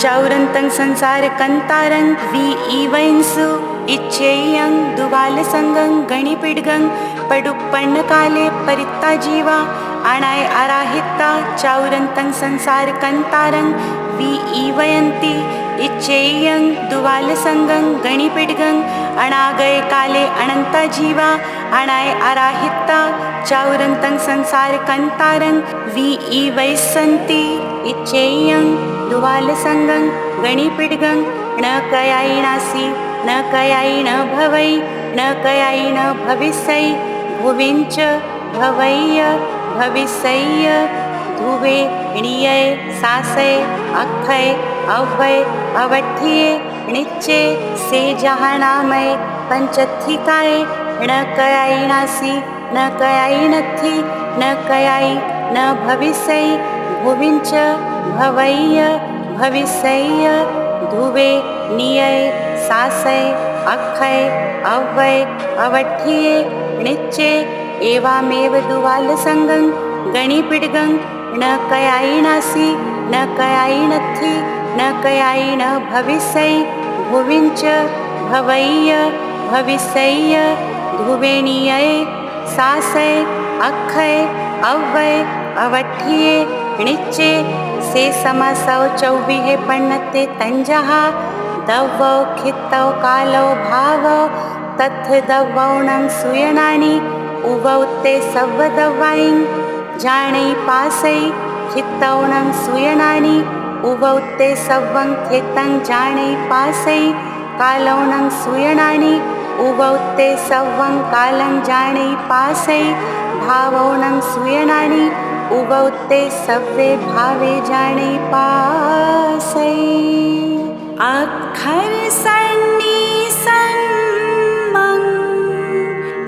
चौरंतं संसार कंतारं वि ईवैंसु इच्छेयं दुवाल संगं गणिपिडगं पडुप्पन्न काले परित्ता जीवा अणाय अराहिता चौरंतं संसार कंतारं वि ईवयन्ति इच्छेयं दुवाल संगं गणिपिडगं अणागय काले अनंता जीवा अणाय अराहिता चौरंतं संसार कंतारं वि ईवैसन्ति इच्छेयं दुवाल संगं गणिपिडगं न कयायिनासि न कयायि न भवै न कयायि न भविष्यै भुविञ्च भवय्य भविष्यय ध्रुवे णीये सासय अक्षय अव्यय अवठ्ये णिच्चे से जहानामय पंचथिकाय न कयायिनासि न कयायिनथि न कयायि न भविष्यै भुविञ्च भवय्य भविष्यय ध्रुवे णीये सासय अक्षय अव्यय अवठ्ये णिच्चे एवामेव दुवाल संगं गणिपिडगं न कयायिनासि न कयायिनथि न कयायि न भविष्यै भुविञ्च भवय्य भविष्यय ध्रुवे णीये सासय अक्षय अव्यय अवठ्ये णिच्चे से समासौ चौबिहे पण्णते तंजहा दवौ खित्तौ कालौ भावौ तथ दवौणं सुयनानि उवौ ते सव्वदवायिं जाणै पासै खित्तौणं सुयनानि उवौ ते सव्वं खेतं जाणै पासै कालौणं सुयनानि उवौ ते सव्वं कालं जाणै पासै भावौणं सुयनानि उवौ ते सव्वे भावे जाणै पासै अक्षर सन्नि सन्मं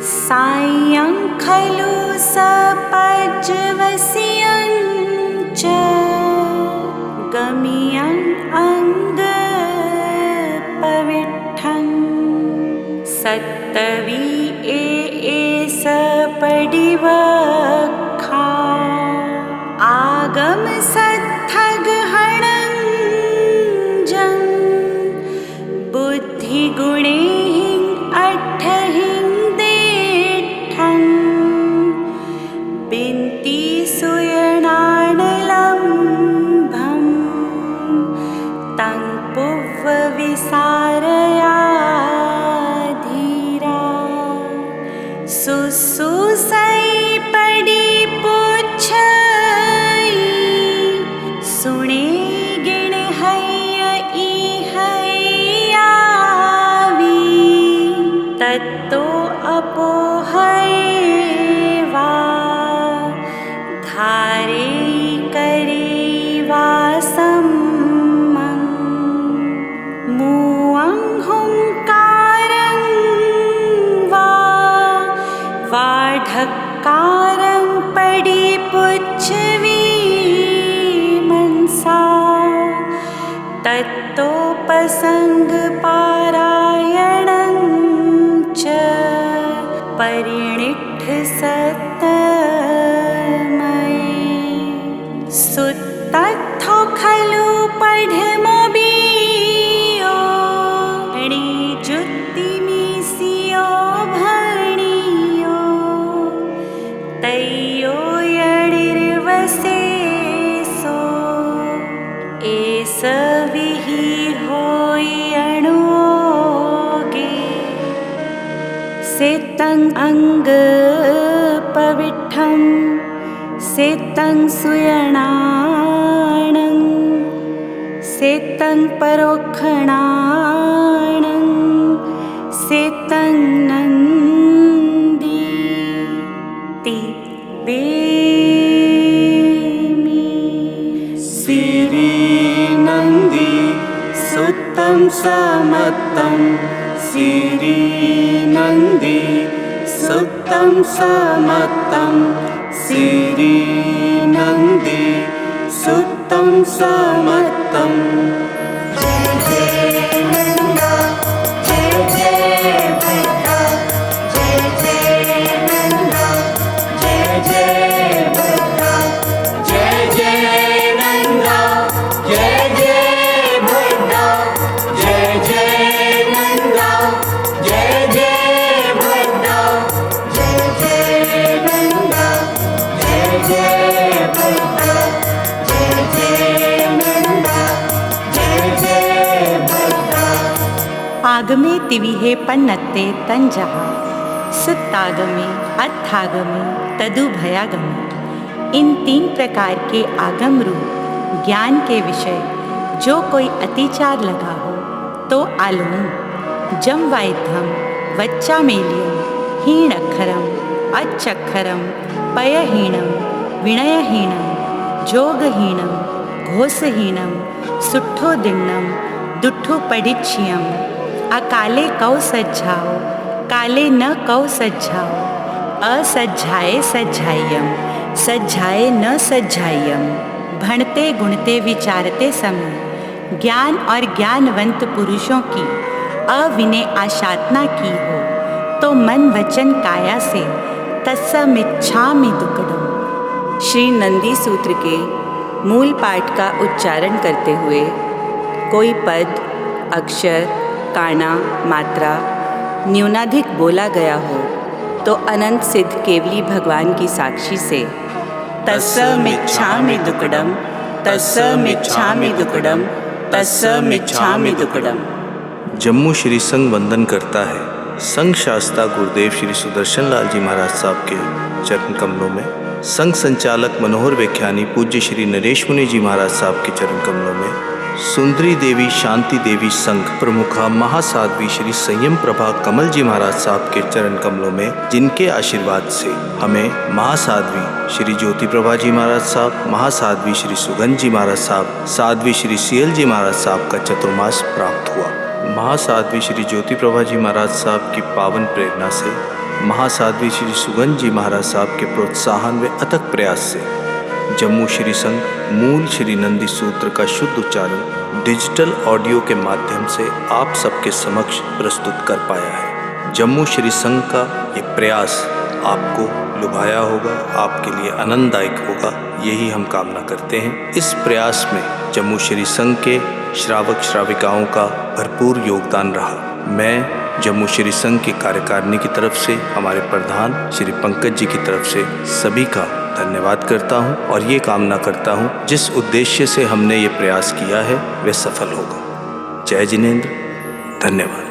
सायं खलु सपज्वस्यं च गमियं अंग पविठं सत्तवी ए सपडिवखा आगम सत्थगहणं जं बुद्धि गुणे अठहिं देठं बिन्ति सुयनानलम्भं तं पुव्व विसारया धीरा सुसुसै पडी पुच्छै सुणे गिण हैय इहैयावी तत्तो अपोहैवा धारे करे वासम्मं मुवं हुंकारं वाढकारं पडी पुच्छवी मनसा तत्तोपसंग पारायणं च परिणिट्ठ सत्तमये सुत्तथो खलु पढमबियो णिजुत्तिमिसियो भणियो तय्यो यणिर्वसे सो एस विहि होय अणोगे सेतं अंग पविठं सेतं सुयणाणं सेतं परोक्षणाणं सेतं नन्दी ति वेमि सिरि नन्दी सुत्तं समत्तं सिरि नन्दी सुत्तं समत्तं सिरि नन्दी सुत्तं समत्तं जय जय नन्दा जय जय भद्रा जय जय नन्दा जय जय भद्रा जय आगमे तिविहे पन्नत्ते तंजहा, सुत्तागमे अर्थागमे तदुभयागमे। इन 3 प्रकार के आगम रूप ज्ञान के विषय जो कोई अतिचार लगा हो तो आलुम जम वाइद्धम वच्चामेलियम हीण अक्षरम अच्छक्षरम पयहीणम विनयहीणम जोगहीणम घोषहीणम सुट्ठो दिन्नम दुट्ठो पडिच्छियम। अकाले कौ सज्झाओ काले न कौ सज्झाओ, असज्झाए सज्झाइयम सज्झाए न सज्झाइयम। भणते गुणते विचारते समय ज्ञान और ज्ञानवंत पुरुषों की अविनय आशातना की हो तो मन वचन काया से तत्समिच्छामि दुक्कडम। श्री नंदी सूत्र के मूल पाठ का उच्चारण करते हुए कोई पद, अक्षर, काना, मात्रा न्यूनाधिक बोला गया हो तो अनंत सिद्ध केवली भगवान की साक्षी से तत्समिच्छामि दुक्कडम तत्समिच्छामि दुक्कडम तत्समिच्छामि दुक्कडम। जम्मू श्री संघ वंदन करता है संघ शास्त्रा गुरुदेव श्री सुदर्शन लाल जी महाराज साहब के चरण कमलों में, संघ संचालक मनोहर व्याख्यानी पूज्य श्री नरेश मुनि जी महाराज साहब के चरण कमलों में, सुंदरी देवी शांति देवी संघ प्रमुखा महासाध्वी श्री संयम प्रभा कमल जी महाराज साहब के चरण कमलों में, जिनके आशीर्वाद से हमें महासाध्वी श्री ज्योति प्रभा जी महाराज साहब, महासाध्वी श्री सुगंध जी महाराज साहब, साध्वी श्री सीएल जी महाराज साहब का चतुर्मास प्राप्त हुआ। महासाध्वी श्री ज्योति प्रभा जी महाराज साहब की पावन प्रेरणा से, महासाध्वी श्री सुगंध जी महाराज साहब के प्रोत्साहन व अथक प्रयास से जम्मू श्री संघ मूल श्री नंदी सूत्र का शुद्ध उच्चारण डिजिटल ऑडियो के माध्यम से आप सबके समक्ष प्रस्तुत कर पाया है। जम्मू श्री संघ का ये प्रयास आपको लुभाया होगा, आपके लिए आनंददायक होगा, यही हम कामना करते हैं। इस प्रयास में जम्मू श्री संघ के श्रावक श्राविकाओं का भरपूर योगदान रहा। मैं जम्मू श्री संघ की कार्यकारिणी की तरफ से, हमारे प्रधान श्री पंकज जी की तरफ से सभी का धन्यवाद करता हूं और ये कामना करता हूं जिस उद्देश्य से हमने ये प्रयास किया है वह सफल होगा। जय जिनेंद्र, धन्यवाद।